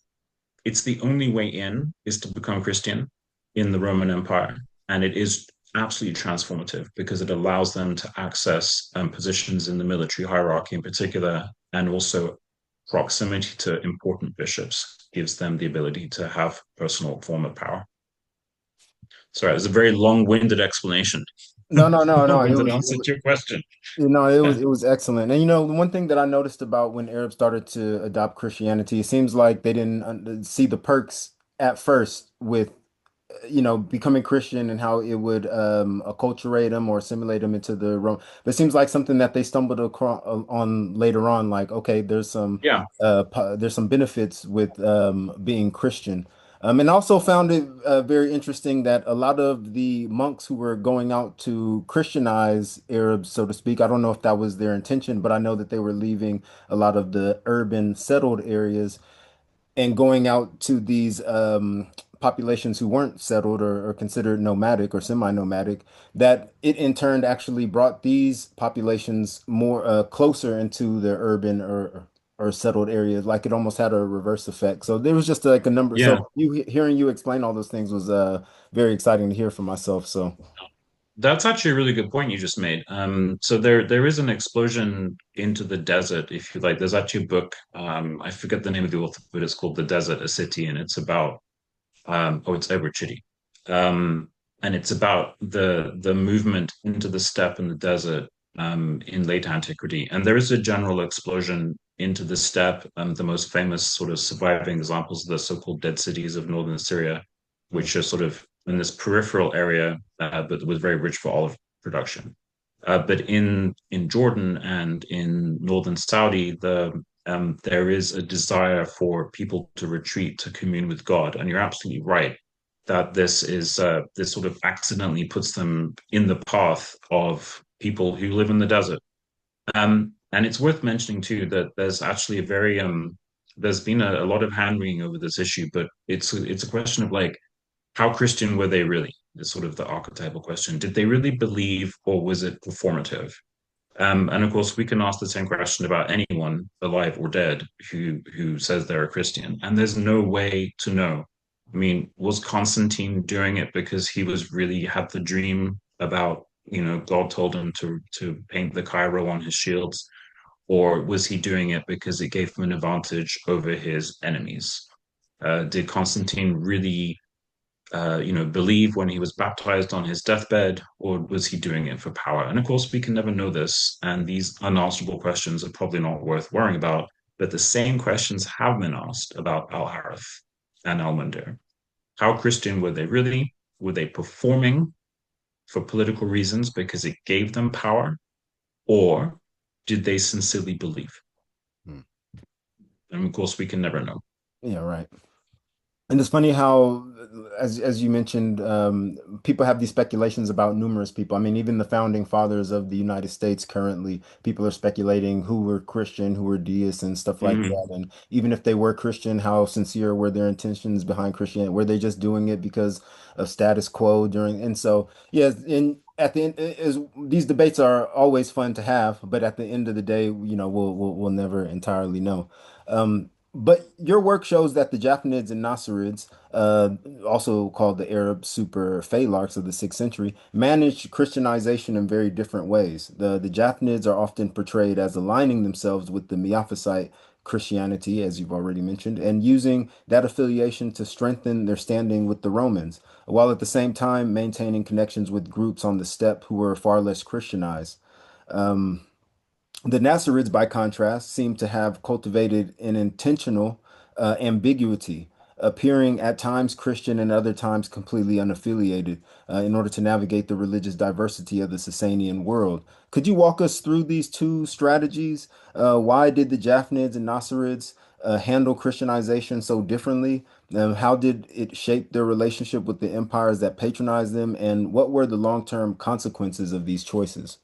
it's the only way in is to become Christian in the Roman Empire. And it is absolutely transformative because it allows them to access positions in the military hierarchy in particular, and also proximity to important bishops gives them the ability to have personal form of power. Sorry, it was a very long-winded explanation.
No, no, no, no.
Long-winded answer to your question.
It was excellent. And one thing that I noticed about when Arabs started to adopt Christianity, it seems like they didn't see the perks at first with becoming Christian and how it would acculturate them or assimilate them into the Rome. But it seems like something that they stumbled across on later on. Like, okay,
Yeah,
there's some benefits with being Christian. And also found it very interesting that a lot of the monks who were going out to Christianize Arabs, so to speak, I don't know if that was their intention, but I know that they were leaving a lot of the urban settled areas and going out to these populations who weren't settled or considered nomadic or semi-nomadic, that it in turn actually brought these populations more closer into the urban or settled areas. Like it almost had a reverse effect. So there was just like a number.
yeah.
So hearing you explain all those things was very exciting to hear for myself. So
That's actually a really good point you just made. So there is an explosion into the desert, if you like. There's actually a book. I forget the name of the author, but it's called The Desert, a City, and it's about it's Edward Chitty. And it's about the movement into the steppe and the desert in late antiquity. And there is a general explosion into the steppe. The most famous sort of surviving examples of the so-called dead cities of northern Syria, which are sort of in this peripheral area, but was very rich for olive production. But in Jordan and in northern Saudi, there is a desire for people to retreat to commune with God, and you're absolutely right that this sort of accidentally puts them in the path of people who live in the desert. And it's worth mentioning too that there's actually a very there's been a lot of hand wringing over this issue, but it's a question of like how Christian were they really? Is sort of the archetypal question. Did they really believe, or was it performative? And of course, we can ask the same question about anyone alive or dead who says they're a Christian, and there's no way to know. I mean, was Constantine doing it because he was really had the dream about, God told him to paint the Cairo on his shields, or was he doing it because it gave him an advantage over his enemies? Did Constantine really believe when he was baptized on his deathbed, or was he doing it for power? And of course, we can never know this, and these unanswerable questions are probably not worth worrying about. But the same questions have been asked about Al Harith and Al Mundir. How Christian were they really? Were they performing for political reasons because it gave them power, or did they sincerely believe?
hmm.
And of course, we can never know.
Yeah, right. And it's funny how, as you mentioned, people have these speculations about numerous people. I mean, even the founding fathers of the United States currently, people are speculating who were Christian, who were deists, and stuff like that.
Mm,
And even if they were Christian, how sincere were their intentions behind Christianity? Were they just doing it because of status quo during? And so, yes, in at the end, is these debates are always fun to have, but at the end of the day, we'll never entirely know. But your work shows that the Jafnids and Nasrids, also called the Arab Super-Phylarchs of the 6th century, managed Christianization in very different ways. The Jafnids are often portrayed as aligning themselves with the Miaphysite Christianity, as you've already mentioned, and using that affiliation to strengthen their standing with the Romans, while at the same time maintaining connections with groups on the steppe who were far less Christianized. Um, the Nasrids, by contrast, seem to have cultivated an intentional ambiguity. appearing at times Christian and other times completely unaffiliated, in order to navigate the religious diversity of the Sasanian world. Could you walk us through these two strategies? Why did the Jafnids and Nasrids handle Christianization so differently? How did it shape their relationship with the empires that patronized them? And what were the long-term consequences of these choices?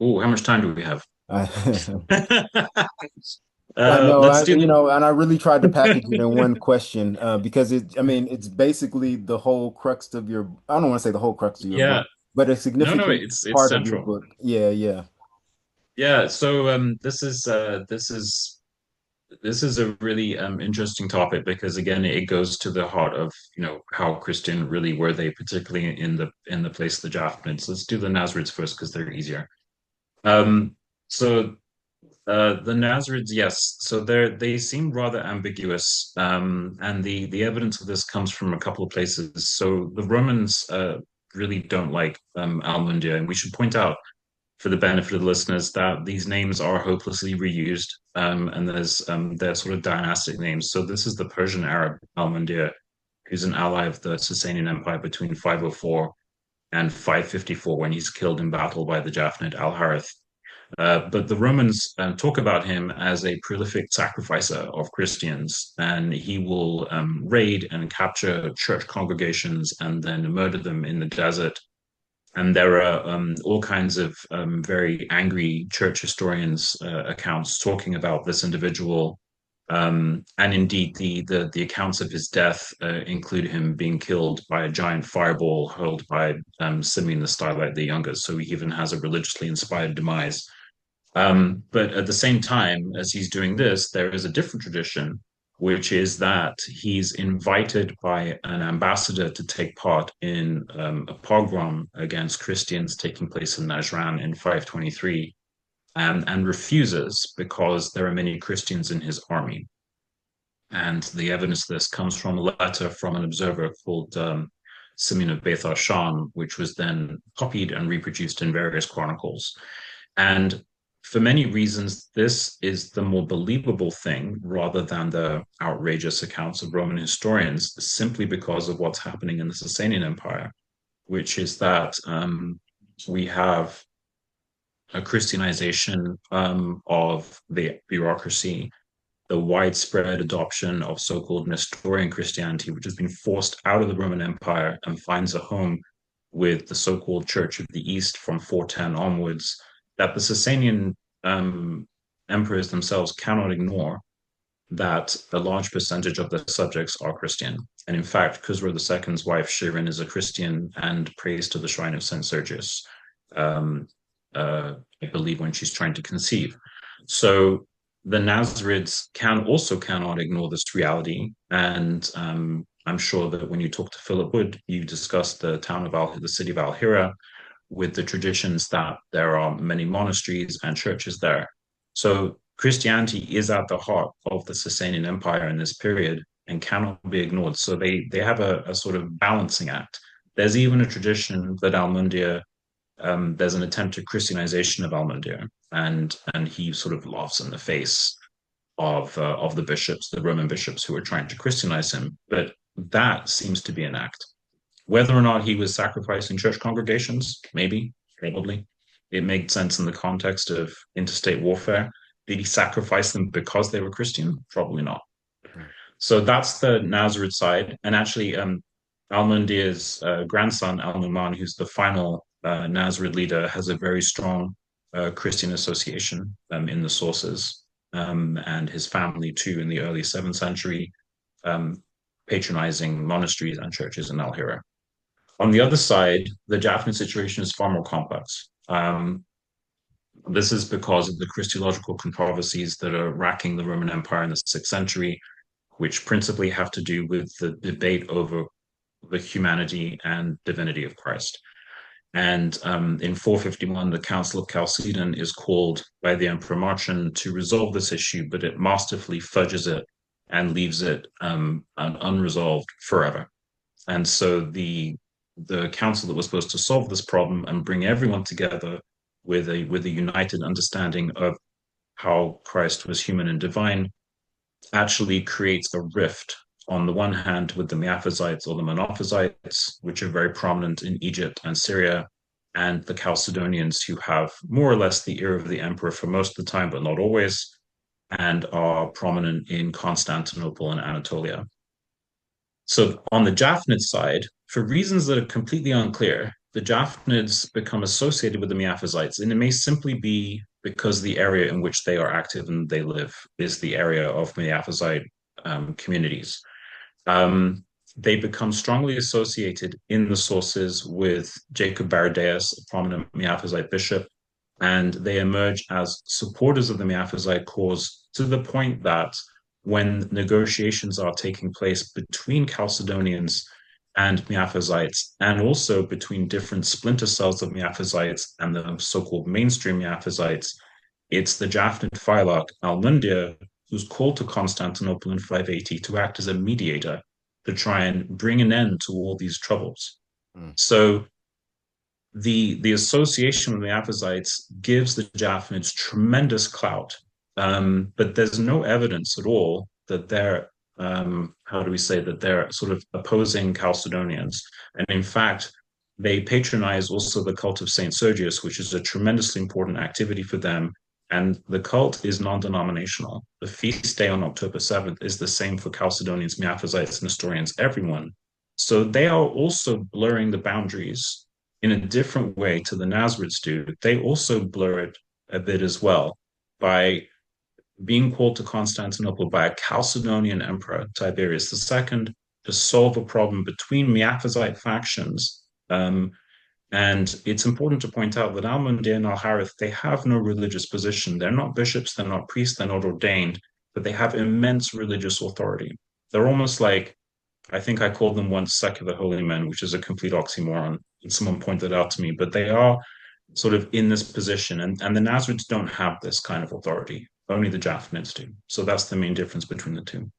Oh, how much time do we have?
I, I know,
Let's do
and I really tried to package it in one question, because I mean, it's basically the whole crux of your, I don't want to say the whole crux of your
yeah.
book, but a
No,
significant
it's
part of your
central.
book. Yeah, yeah.
Yeah, so this is a really interesting topic because again it goes to the heart of how Christian really were they, particularly in the place of the Jafnids. Let's do the Nasrids first because they're easier. Um, so the Nasrids, yes, so they seem rather ambiguous, and the evidence of this comes from a couple of places. So the Romans really don't like Almundia, and we should point out for the benefit of the listeners that these names are hopelessly reused, and they're sort of dynastic names. So this is the Persian Arab Al-Mundir, who's an ally of the Sasanian Empire between 504 and 554 when he's killed in battle by the Jafnid Al-Harith. But the Romans talk about him as a prolific sacrificer of Christians, and he will raid and capture church congregations and then murder them in the desert. And there are all kinds of very angry church historians' accounts talking about this individual. And indeed, the accounts of his death include him being killed by a giant fireball hurled by Simeon the Stylite the Younger. So he even has a religiously inspired demise. But at the same time, as he's doing this, there is a different tradition, which is that he's invited by an ambassador to take part in a pogrom against Christians taking place in Najran in 523, and refuses because there are many Christians in his army. And the evidence of this comes from a letter from an observer called Simeon of Beth Shan, which was then copied and reproduced in various chronicles. And for many reasons, this is the more believable thing rather than the outrageous accounts of Roman historians, simply because of what's happening in the Sasanian Empire, which is that we have a Christianization of the bureaucracy, the widespread adoption of so-called Nestorian Christianity, which has been forced out of the Roman Empire and finds a home with the so-called Church of the East from 410 onwards, that the Sasanian emperors themselves cannot ignore that a large percentage of their subjects are Christian. And in fact, Khusro II's wife, Shirin, is a Christian and prays to the shrine of St. Sergius, I believe, when she's trying to conceive. So the Nasrids cannot ignore this reality. And I'm sure that when you talk to Philip Wood, you discussed the city of Al-Hira, with the traditions that there are many monasteries and churches there. So Christianity is at the heart of the Sasanian Empire in this period and cannot be ignored. So they have a sort of balancing act. There's even a tradition that Al-Mundir, there's an attempt at Christianization of Al-Mundir, and he sort of laughs in the face of the bishops, the Roman bishops who are trying to Christianize him. But that seems to be an act. Whether or not he was sacrificing church congregations, maybe, probably. It made sense in the context of interstate warfare. Did he sacrifice them because they were Christian? Probably not. So that's the Nazarid side. And actually, Al-Mundir's grandson, Al-Numan, who's the final Nazarid leader, has a very strong Christian association in the sources. And his family, too, in the early 7th century, patronizing monasteries and churches in Al-Hira. On the other side, the Jafnid situation is far more complex. This is because of the Christological controversies that are racking the Roman Empire in the 6th century, which principally have to do with the debate over the humanity and divinity of Christ. And in 451, the Council of Chalcedon is called by the Emperor Marcian to resolve this issue, but it masterfully fudges it and leaves it unresolved forever. And so the council that was supposed to solve this problem and bring everyone together with a united understanding of how Christ was human and divine actually creates a rift on the one hand with the Miaphysites or the Monophysites, which are very prominent in Egypt and Syria, and the Chalcedonians, who have more or less the ear of the emperor for most of the time, but not always, and are prominent in Constantinople and Anatolia. So on the Jafnid side, for reasons that are completely unclear, the Jafnids become associated with the Miaphysites, and it may simply be because the area in which they are active and they live is the area of Miaphysite communities. They become strongly associated in the sources with Jacob Baradaeus, a prominent Miaphysite bishop, and they emerge as supporters of the Miaphysite cause to the point that when negotiations are taking place between Chalcedonians and Miaphysites, and also between different splinter cells of Miaphysites and the so-called mainstream Miaphysites, it's the Jafnid Phylarch Al-Mundir who's called to Constantinople in 580 to act as a mediator to try and bring an end to all these troubles. So the association with the Miaphysites gives the Jafnids tremendous clout, but there's no evidence at all that they're how do we say that they're sort of opposing Chalcedonians. And in fact, they patronize also the cult of Saint Sergius, which is a tremendously important activity for them. And the cult is non-denominational. The feast day on October 7th is the same for Chalcedonians, Miaphysites, Nestorians, everyone. So they are also blurring the boundaries in a different way to the Nasrids do. They also blur it a bit as well by being called to Constantinople by a Chalcedonian emperor, Tiberius II, to solve a problem between Miaphysite factions. And it's important to point out that Al-Mundir and Al-Harith, they have no religious position. They're not bishops, they're not priests, they're not ordained, but they have immense religious authority. They're almost like, I think I called them once secular holy men, which is a complete oxymoron. And someone pointed out to me, but they are sort of in this position. And the Nasrids don't have this kind of authority. Only the Jafnids do. So that's the main difference between the two.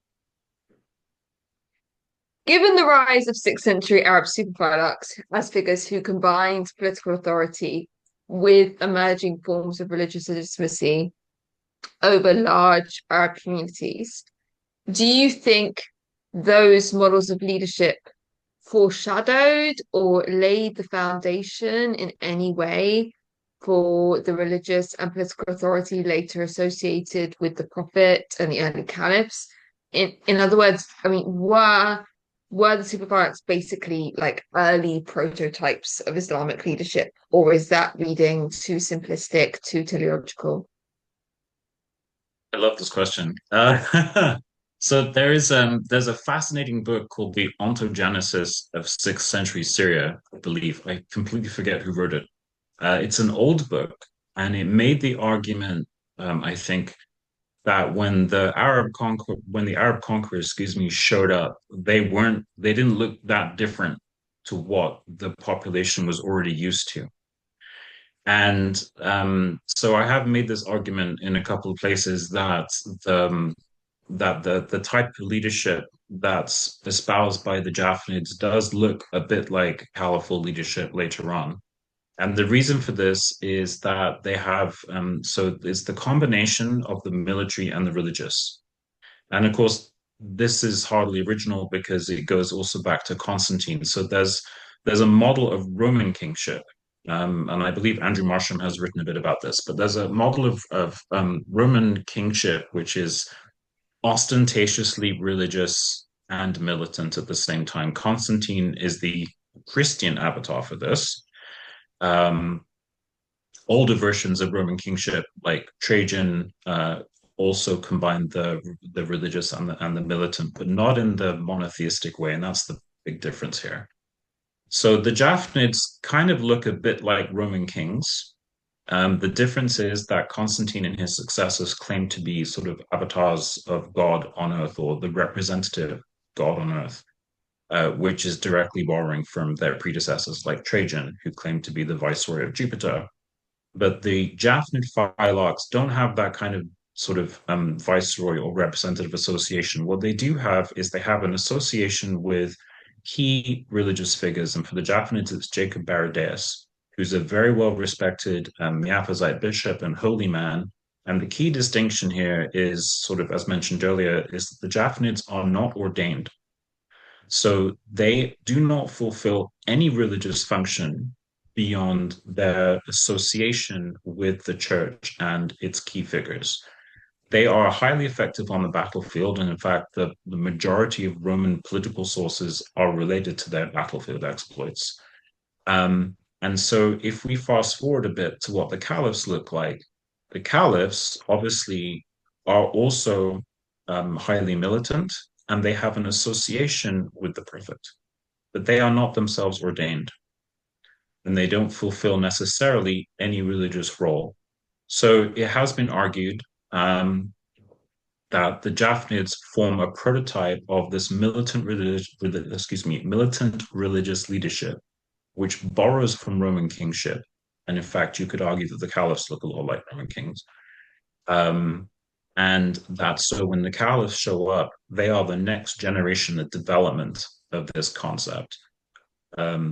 Given the rise of 6th century Arab super-Phylarchs as figures who combined political authority with emerging forms of religious legitimacy over large Arab communities, do you think those models of leadership foreshadowed or laid the foundation in any way for the religious and political authority later associated with the Prophet and the early caliphs? In other words, I mean, were the super-Phylarchs basically like early prototypes of Islamic leadership, or is that reading too simplistic, too teleological?
I love this question. So there's a fascinating book called The Ontogenesis of 6th Century Syria, I believe. I completely forget who wrote it. It's an old book, and it made the argument, I think, that when the Arab conquerors, showed up, they didn't look that different to what the population was already used to. And so I have made this argument in a couple of places that the type of leadership that's espoused by the Jafnids does look a bit like powerful leadership later on. And the reason for this is that they have, so it's the combination of the military and the religious. And of course, this is hardly original because it goes also back to Constantine. So there's a model of Roman kingship. And I believe Andrew Marsham has written a bit about this, but there's a model of Roman kingship, which is ostentatiously religious and militant at the same time. Constantine is the Christian avatar for this. Older versions of Roman kingship, like Trajan, also combined the religious and the militant, but not in the monotheistic way, and that's the big difference here. So the Jafnids kind of look a bit like Roman kings. The difference is that Constantine and his successors claim to be sort of avatars of God on earth, or the representative God on earth. Which is directly borrowing from their predecessors like Trajan, who claimed to be the viceroy of Jupiter. But the Jafnid Phylarchs don't have that kind of sort of viceroy or representative association. What they do have is they have an association with key religious figures. And for the Jafnids, it's Jacob Baradaeus, who's a very well-respected Miaphysite bishop and holy man. And the key distinction here is sort of, as mentioned earlier, is that the Jafnids are not ordained. So they do not fulfill any religious function beyond their association with the church and its key figures. They are highly effective on the battlefield, and in fact, the majority of Roman political sources are related to their battlefield exploits. And so, if we fast forward a bit to what the caliphs look like, the caliphs obviously are also highly militant, and they have an association with the prophet, but they are not themselves ordained, and they don't fulfill necessarily any religious role. So it has been argued that the Jafnids form a prototype of this militant religious leadership, which borrows from Roman kingship. And in fact, you could argue that the caliphs look a lot like Roman kings. Um, and that so when the caliphs show up, they are the next generation of development of this concept.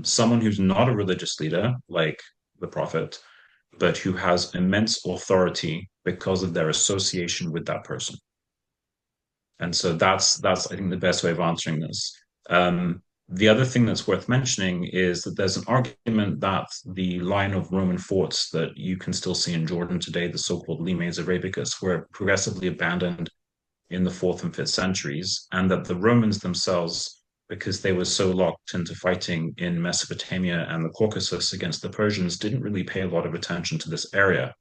Someone who's not a religious leader, like the prophet, but who has immense authority because of their association with that person. And so that's I think the best way of answering this. The other thing that's worth mentioning is that there's an argument that the line of Roman forts that you can still see in Jordan today, the so-called limes arabicus, were progressively abandoned in the fourth and fifth centuries, and that the Romans themselves, because they were so locked into fighting in Mesopotamia and the Caucasus against the Persians, didn't really pay a lot of attention to this area.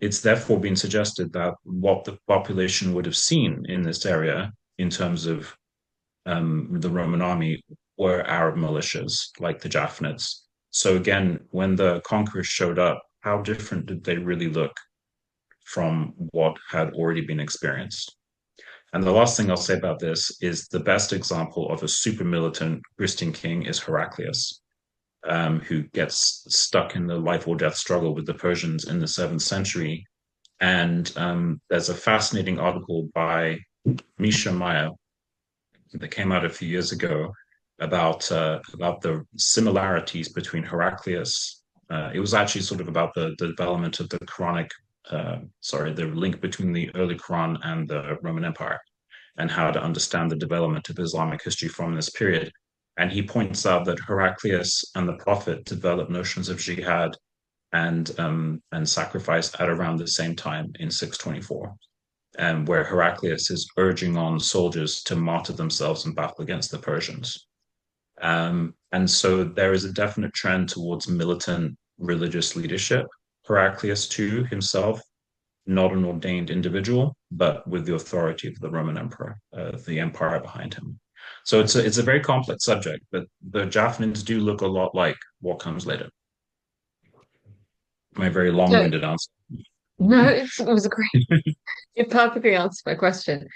It's therefore been suggested that what the population would have seen in this area in terms of the Roman army were Arab militias like the Jafnids. So again, when the conquerors showed up, how different did they really look from what had already been experienced? And the last thing I'll say about this is the best example of a super militant Christian king is Heraclius, who gets stuck in the life or death struggle with the Persians in the 7th century. And there's a fascinating article by Misha Maya that came out a few years ago about the similarities between Heraclius. It was actually sort of about the development of the Quranic, the link between the early Quran and the Roman Empire, and how to understand the development of Islamic history from this period. And he points out that Heraclius and the Prophet developed notions of jihad and sacrifice at around the same time in 624, and where Heraclius is urging on soldiers to martyr themselves in battle against the Persians. And so there is a definite trend towards militant religious leadership. Heraclius, too, himself, not an ordained individual, but with the authority of the Roman emperor, the empire behind him. So it's a very complex subject, but the Jafnids do look a lot like what comes later. My very
No,
long-winded answer.
no, it was a great, it perfectly answered my question.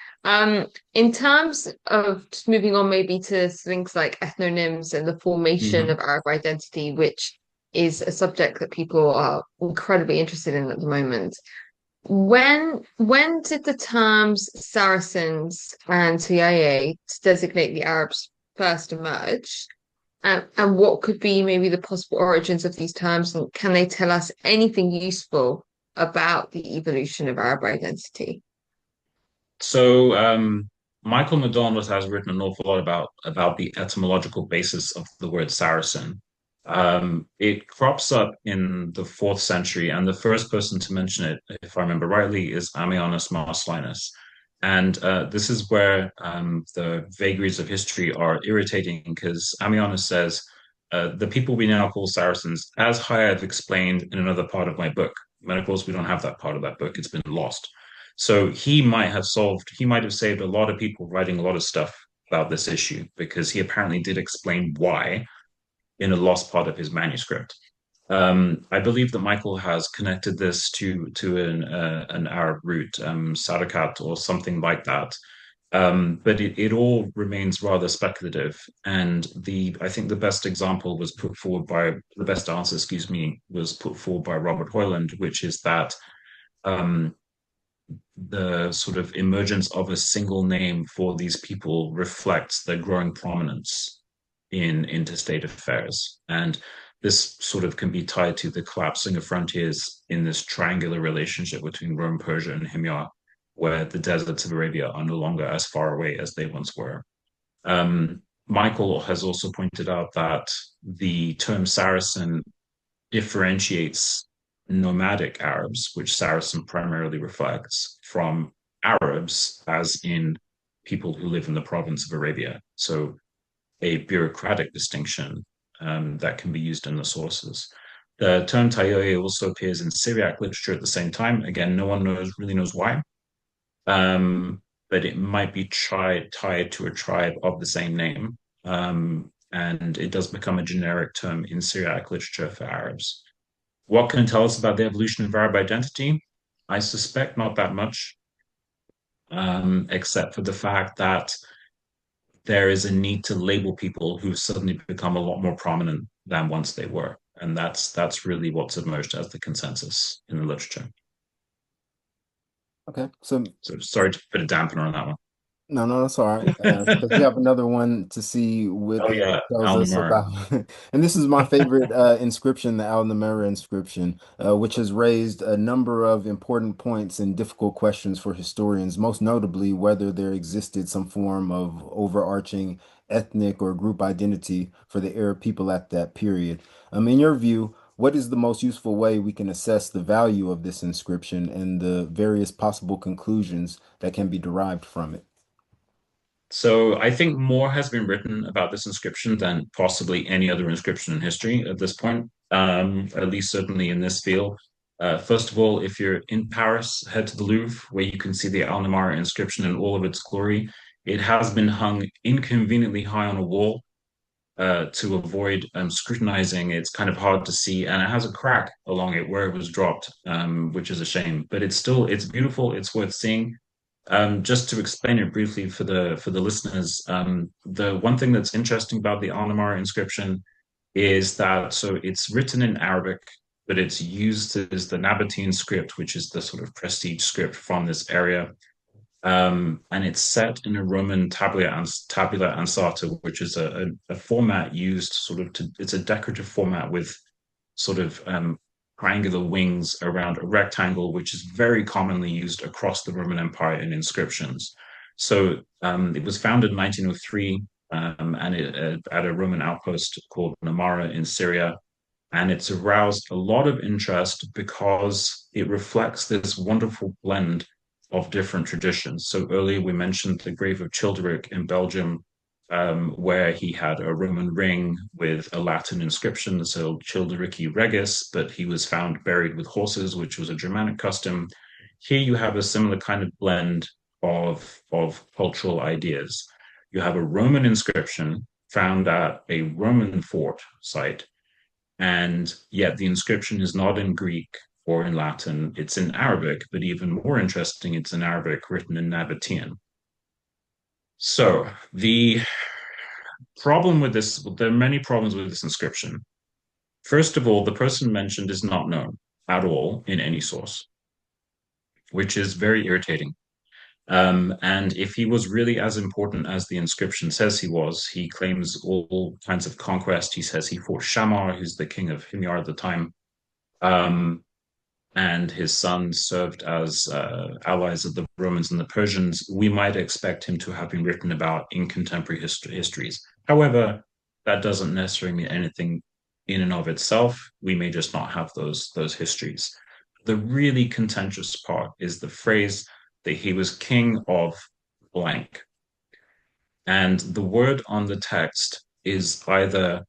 In terms of just moving on maybe to things like ethnonyms and the formation
Mhm.
of Arab identity, which is a subject that people are incredibly interested in at the moment. When did the terms Saracens and Tayyaye to designate the Arabs first emerge? And what could be maybe the possible origins of these terms? And can they tell us anything useful about the evolution of Arab identity?
So Michael McDonald has written an awful lot about the etymological basis of the word Saracen. It crops up in the fourth century, and the first person to mention it, if I remember rightly, is Ammianus Marcellinus. And this is where the vagaries of history are irritating because Ammianus says, the people we now call Saracens, as I have explained in another part of my book. But of course, we don't have that part of that book, it's been lost. So he might have saved a lot of people writing a lot of stuff about this issue because he apparently did explain why in a lost part of his manuscript. I believe that Michael has connected this to an Arab root, Sarakat or something like that. But it all remains rather speculative. And I think the best example was put forward by the best answer, excuse me, was put forward by Robert Hoyland, which is that um, the sort of emergence of a single name for these people reflects their growing prominence in interstate affairs. And this sort of can be tied to the collapsing of frontiers in this triangular relationship between Rome, Persia, and Himyar, where the deserts of Arabia are no longer as far away as they once were. Michael has also pointed out that the term Saracen differentiates nomadic Arabs, which Saracen primarily reflects, from Arabs, as in people who live in the province of Arabia. So a bureaucratic distinction that can be used in the sources. The term Tayyaye also appears in Syriac literature at the same time. Again, no one really knows why, um, but it might be tied to a tribe of the same name. And it does become a generic term in Syriac literature for Arabs. What can it tell us about the evolution of Arab identity? I suspect not that much, except for the fact that there is a need to label people who've suddenly become a lot more prominent than once they were. And that's really what's emerged as the consensus in the literature.
Okay, so
So sorry to put a dampener on that one.
no, no, that's all right. Because we have another one to see what
Oh
it
yeah,
tells
Al
us
Namara.
about. And this is my favorite inscription, the Al Namara inscription, which has raised a number of important points and difficult questions for historians, most notably whether there existed some form of overarching ethnic or group identity for the Arab people at that period. In your view, what is the most useful way we can assess the value of this inscription and the various possible conclusions that can be derived from it?
So I think more has been written about this inscription than possibly any other inscription in history at this point, at least certainly in this field. First of all, if you're in Paris, head to the Louvre, where you can see the Al Namara inscription in all of its glory. It has been hung inconveniently high on a wall to avoid scrutinizing. It's kind of hard to see, and it has a crack along it where it was dropped, which is a shame. But it's beautiful. It's worth seeing. Just to explain it briefly for the listeners, the one thing that's interesting about the Al-Namara inscription is that so it's written in Arabic, but it's used as the Nabatean script, which is the sort of prestige script from this area. And it's set in a Roman tabula ansata, which is a format used sort of it's a decorative format with sort of triangular wings around a rectangle, which is very commonly used across the Roman Empire in inscriptions. So it was founded in 1903 and at a Roman outpost called Namara in Syria. And it's aroused a lot of interest because it reflects this wonderful blend of different traditions. So earlier we mentioned the grave of Childeric in Belgium, where he had a Roman ring with a Latin inscription, so Childerici Regis, but he was found buried with horses, which was a Germanic custom. Here you have a similar kind of blend of cultural ideas. You have a Roman inscription found at a Roman fort site, and yet the inscription is not in Greek or in Latin, it's in Arabic, but even more interesting, it's in Arabic written in Nabatean. So the problem with this, there are many problems with this inscription. First of all, the person mentioned is not known at all in any source, which is very irritating. And if he was really as important as the inscription says he was, he claims all kinds of conquest. He says he fought Shammar, who's the king of Himyar at the time, and his sons served as allies of the Romans and the Persians. We might expect him to have been written about in contemporary histories. However, that doesn't necessarily mean anything in and of itself. We may just not have those histories. The really contentious part is the phrase that he was king of blank. And the word on the text is either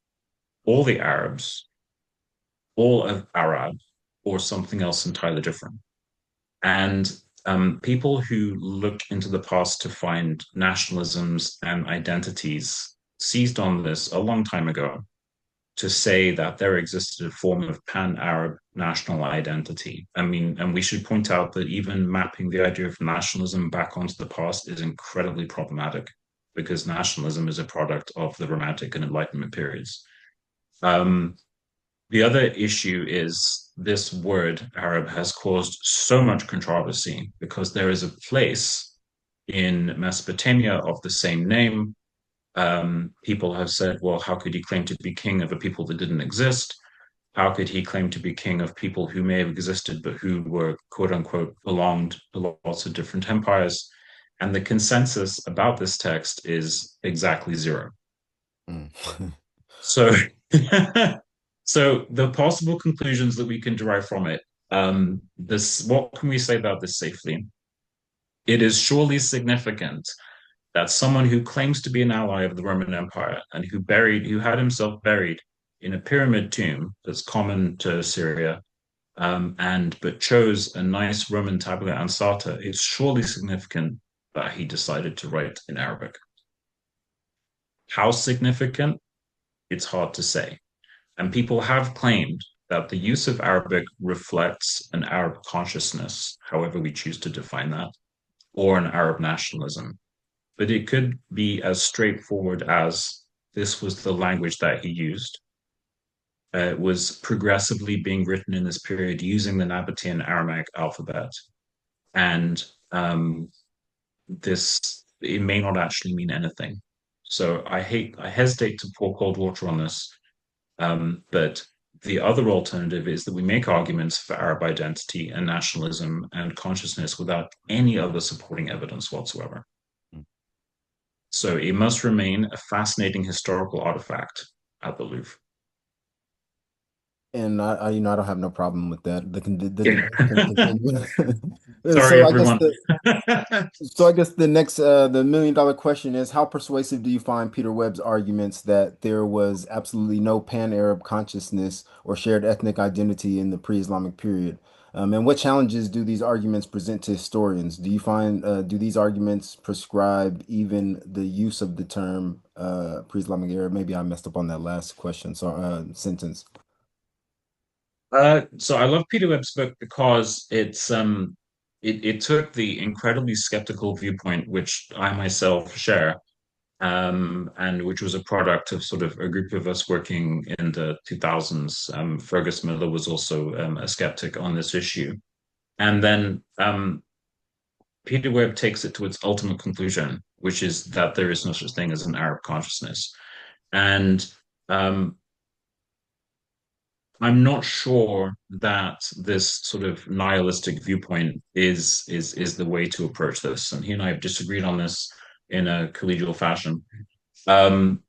all the Arabs, all of Arab, or something else entirely different. And people who look into the past to find nationalisms and identities seized on this a long time ago to say that there existed a form of pan-Arab national identity. I mean, and we should point out that even mapping the idea of nationalism back onto the past is incredibly problematic because nationalism is a product of the Romantic and Enlightenment periods. Um, the other issue is this word Arab has caused so much controversy because there is a place in Mesopotamia of the same name. People have said, well, how could he claim to be king of a people that didn't exist? How could he claim to be king of people who may have existed but who were quote unquote belonged to lots of different empires? And the consensus about this text is exactly zero.
Mm.
So, so the possible conclusions that we can derive from it, this, what can we say about this safely? It is surely significant that someone who claims to be an ally of the Roman Empire and who had himself buried in a pyramid tomb that's common to Syria, and but chose a nice Roman tabula ansata, it's surely significant that he decided to write in Arabic. How significant? It's hard to say. And people have claimed that the use of Arabic reflects an Arab consciousness, however we choose to define that, or an Arab nationalism. But it could be as straightforward as this was the language that he used. It was progressively being written in this period using the Nabatean Aramaic alphabet. And this, it may not actually mean anything. So I hesitate to pour cold water on this. But the other alternative is that we make arguments for Arab identity and nationalism and consciousness without any other supporting evidence whatsoever. So it must remain a fascinating historical artifact at the Louvre.
And I don't have no problem with that. The
Yeah.
debate can continue.
Sorry,
So I guess
everyone.
the next the $1 million question is how persuasive do you find Peter Webb's arguments that there was absolutely no pan-Arab consciousness or shared ethnic identity in the pre-Islamic period? And what challenges do these arguments present to historians? Do you find do these arguments prescribe even the use of the term pre-Islamic era? Maybe I messed up on that last question, so sentence.
So I love Peter Webb's book because it took the incredibly skeptical viewpoint, which I myself share, and which was a product of sort of a group of us working in the 2000s. Fergus Miller was also a skeptic on this issue. And then Peter Webb takes it to its ultimate conclusion, which is that there is no such thing as an Arab consciousness. And um, I'm not sure that this sort of nihilistic viewpoint is the way to approach this. And he and I have disagreed on this in a collegial fashion. Um,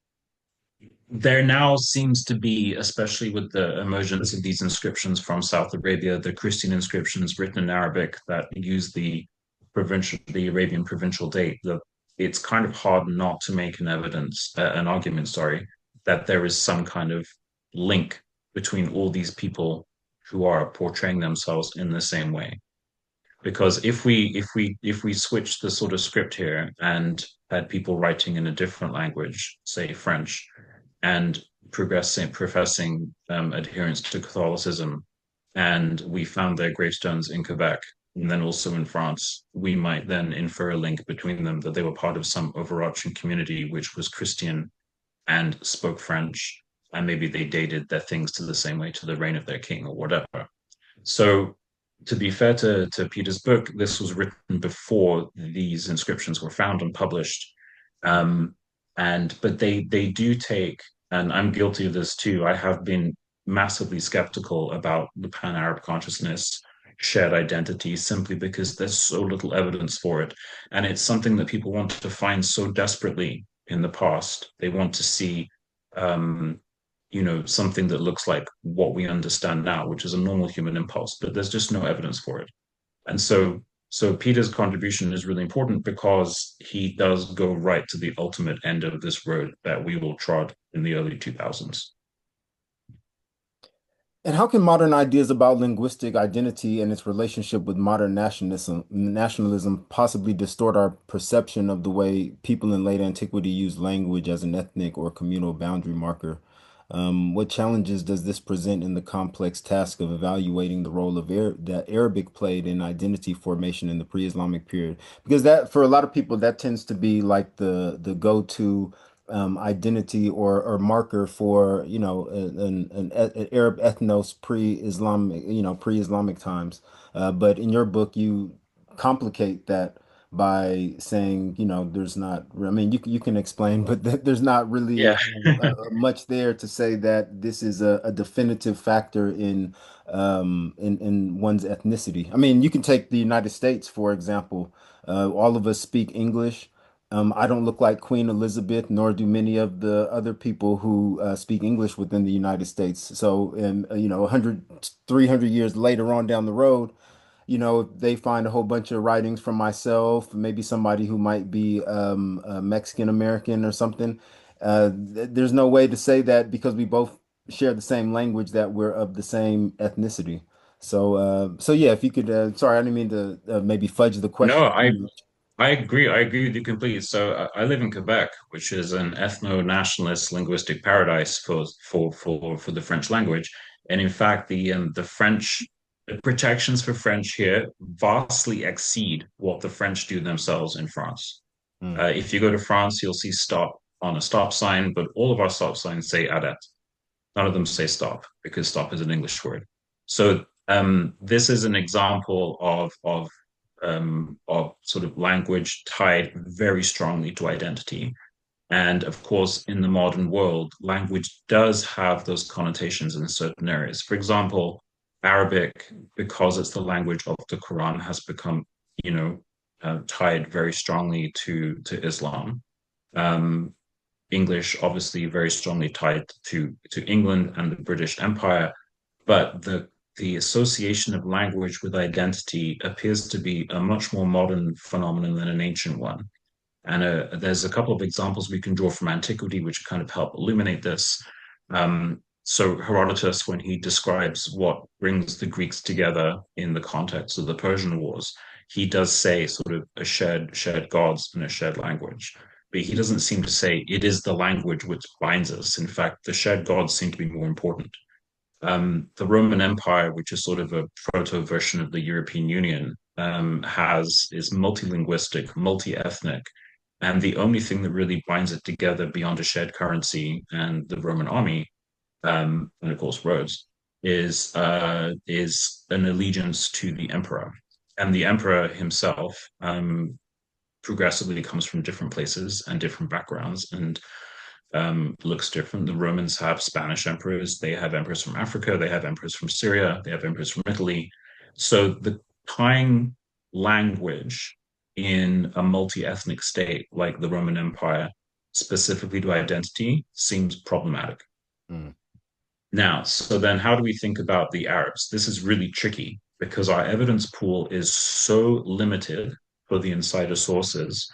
there now seems to be, especially with the emergence of these inscriptions from South Arabia, the Christian inscriptions written in Arabic that use the Arabian provincial date, that it's kind of hard not to make an argument, sorry, that there is some kind of link between all these people who are portraying themselves in the same way. Because if we switch the sort of script here and had people writing in a different language, say French, and professing adherence to Catholicism, and we found their gravestones in Quebec and then also in France, we might then infer a link between them that they were part of some overarching community which was Christian and spoke French, and maybe they dated their things to the same way to the reign of their king or whatever. So to be fair to Peter's book, this was written before these inscriptions were found and published. Um, and but they do take, and I'm guilty of this too. I have been massively skeptical about the pan-Arab consciousness, shared identity, simply because there's so little evidence for it, and it's something that people want to find so desperately in the past. They want to see um, something that looks like what we understand now, which is a normal human impulse, but there's just no evidence for it. And so Peter's contribution is really important because he does go right to the ultimate end of this road that we will trod in the early 2000s.
And how can modern ideas about linguistic identity and its relationship with modern nationalism possibly distort our perception of the way people in late antiquity used language as an ethnic or communal boundary marker? What challenges does this present in the complex task of evaluating the role of that Arabic played in identity formation in the pre-Islamic period? Because that, for a lot of people, that tends to be like the go-to identity or marker for an Arab ethnos pre-Islamic pre-Islamic times. But in your book, you complicate that by saying there's not. I mean, you can explain, but there's not really
Yeah.
much there to say that this is a definitive factor in one's ethnicity. I mean, you can take the United States for example. All of us speak English. I don't look like Queen Elizabeth, nor do many of the other people who speak English within the United States. So, and 100, 300 years later on down the road, if they find a whole bunch of writings from myself, maybe somebody who might be Mexican American or something. There's no way to say that because we both share the same language that we're of the same ethnicity. So yeah, if you could, sorry, I didn't mean to maybe fudge the
No,
question too much.
I agree. I agree with you completely. So I live in Quebec, which is an ethno-nationalist linguistic paradise for the French language. And in fact, the protections for French here vastly exceed what the French do themselves in France.
Mm,
If you go to France, you'll see stop on a stop sign, but all of our stop signs say arrête. None of them say stop because stop is an English word. So this is an example of sort of language tied very strongly to identity. And of course, in the modern world, language does have those connotations in certain areas. For example, Arabic, because it's the language of the Quran, has become, tied very strongly to Islam. Um, English, obviously, very strongly tied to England and the British Empire, but the association of language with identity appears to be a much more modern phenomenon than an ancient one. And there's a couple of examples we can draw from antiquity which kind of help illuminate this. So Herodotus, when he describes what brings the Greeks together in the context of the Persian Wars, he does say sort of a shared gods and a shared language. But he doesn't seem to say it is the language which binds us. In fact, the shared gods seem to be more important. The Roman Empire, which is sort of a proto version of the European Union, is multilinguistic, multi-ethnic, and the only thing that really binds it together beyond a shared currency and the Roman army, and of course roads, is an allegiance to the emperor, and the emperor himself progressively comes from different places and different backgrounds, and looks different. The Romans have Spanish emperors, they have emperors from Africa, they have emperors from Syria, they have emperors from Italy. So the tying language in a multi-ethnic state like the Roman Empire, specifically to identity, seems problematic.
mm,
Now, so then how do we think about the Arabs? This is really tricky because our evidence pool is so limited for the insider sources,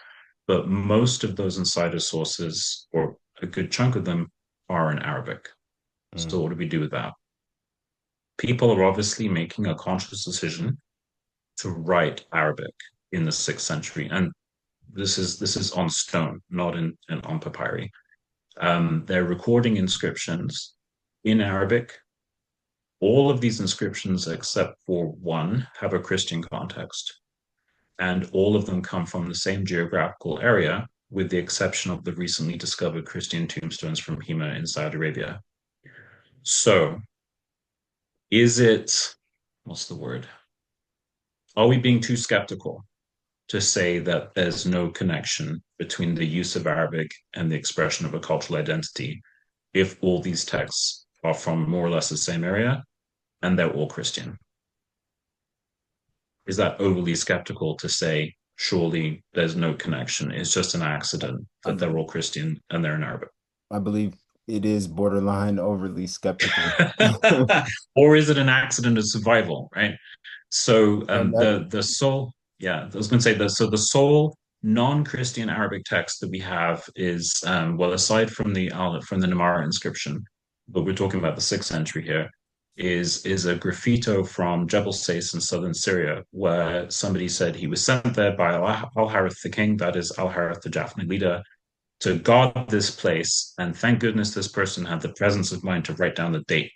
but most of those insider sources, or a good chunk of them, are in Arabic. So
mm,
what do we do with that? People are obviously making a conscious decision to write Arabic in the 6th century, and this is on stone, not in on papyri. They're recording inscriptions in Arabic. All of these inscriptions, except for one, have a Christian context, and all of them come from the same geographical area, with the exception of the recently discovered Christian tombstones from Hima in Saudi Arabia. So, is it, what's the word? Are we being too skeptical to say that there's no connection between the use of Arabic and the expression of a cultural identity if all these texts are from more or less the same area and they're all Christian? Is that overly skeptical to say, surely there's no connection? It's just an accident
I
that they're
believe
all Christian and they're in Arabic.
I believe it is borderline overly skeptical.
Or is it an accident of survival, right? So
And that
the sole, yeah, I was going to say the sole non-Christian Arabic text that we have is well, aside from the Namara inscription, but we're talking about the 6th century here, is a graffito from Jebel Sais in southern Syria, where somebody said he was sent there by Al-Harith the king, that is Al-Harith the Jafnid leader, to guard this place, and thank goodness this person had the presence of mind to write down the date.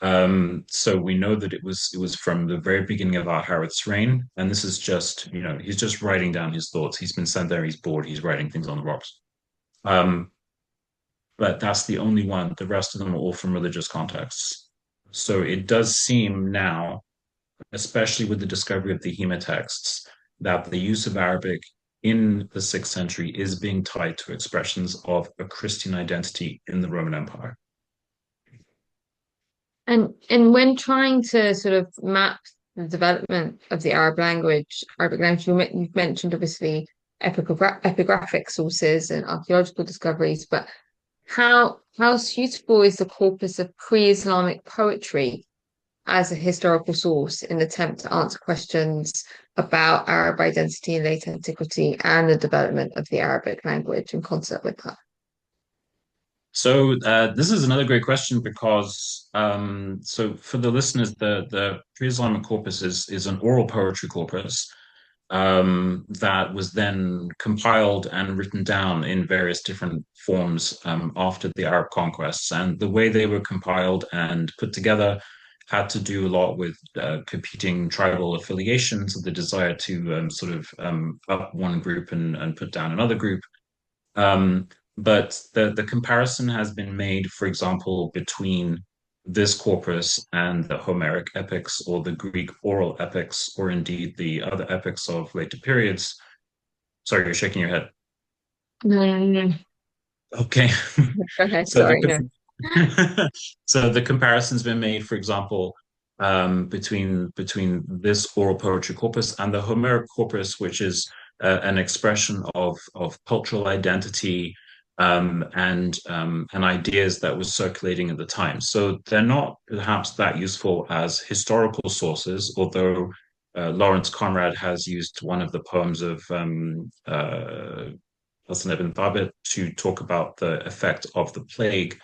So we know that it was from the very beginning of Al-Harith's reign, and this is just, he's just writing down his thoughts. He's been sent there, he's bored, he's writing things on the rocks. Um, but that's the only one. The rest of them are all from religious contexts. So it does seem now, especially with the discovery of the Hema texts, that the use of Arabic in the 6th century is being tied to expressions of a Christian identity in the Roman Empire.
And when trying to sort of map the development of the Arabic language, you've mentioned obviously epigraphic sources and archaeological discoveries, but how suitable is the corpus of pre-Islamic poetry as a historical source in an attempt to answer questions about Arab identity in late antiquity and the development of the Arabic language in concert with that?
So this is another great question because so for the listeners, the pre-Islamic corpus is an oral poetry corpus that was then compiled and written down in various different forms after the Arab conquests. And the way they were compiled and put together had to do a lot with competing tribal affiliations, the desire to sort of up one group and put down another group. Um, but the comparison has been made, for example, between this corpus and the Homeric epics or the Greek oral epics, or indeed the other epics of later periods. Sorry, you're shaking your head.
No, no, no.
Okay.
Okay,
So
sorry, no.
so the comparison's been made, for example, between this oral poetry corpus and the Homeric corpus, which is an expression of cultural identity and ideas that was circulating at the time. So they're not perhaps that useful as historical sources, although Lawrence Conrad has used one of the poems of Hassan ibn Thabit to talk about the effect of the plague,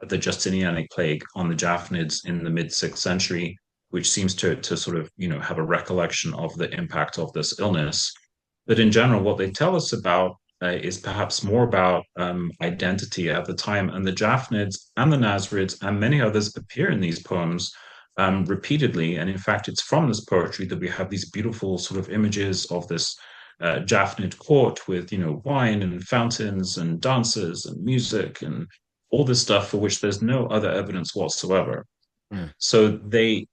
the Justinianic plague, on the Jafnids in the mid-6th century, which seems to sort of, have a recollection of the impact of this illness. But in general, what they tell us about is perhaps more about identity at the time. And the Jafnids and the Nasrids and many others appear in these poems repeatedly. And in fact, it's from this poetry that we have these beautiful sort of images of this Jafnid court with, wine and fountains and dances and music and all this stuff for which there's no other evidence whatsoever.
Mm.
So the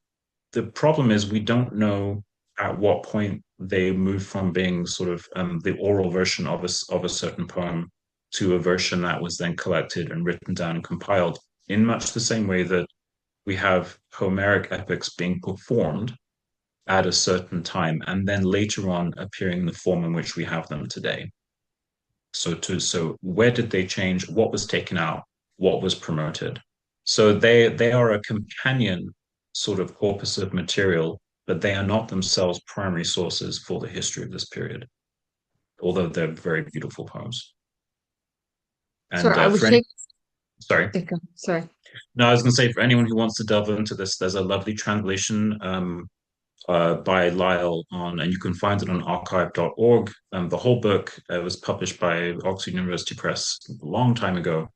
problem is we don't know at what point they moved from being sort of the oral version of a certain poem to a version that was then collected and written down and compiled in much the same way that we have Homeric epics being performed at a certain time and then later on appearing in the form in which we have them today. So where did they change? What was taken out? What was promoted? So they are a companion sort of corpus of material, but they are not themselves primary sources for the history of this period, although they're very beautiful poems. And
Sorry, I was
for any,
shaking.
sorry,
Sorry.
no, I was going to say for anyone who wants to delve into this, there's a lovely translation by Lyle and you can find it on archive.org. The whole book was published by Oxford University Press a long time ago,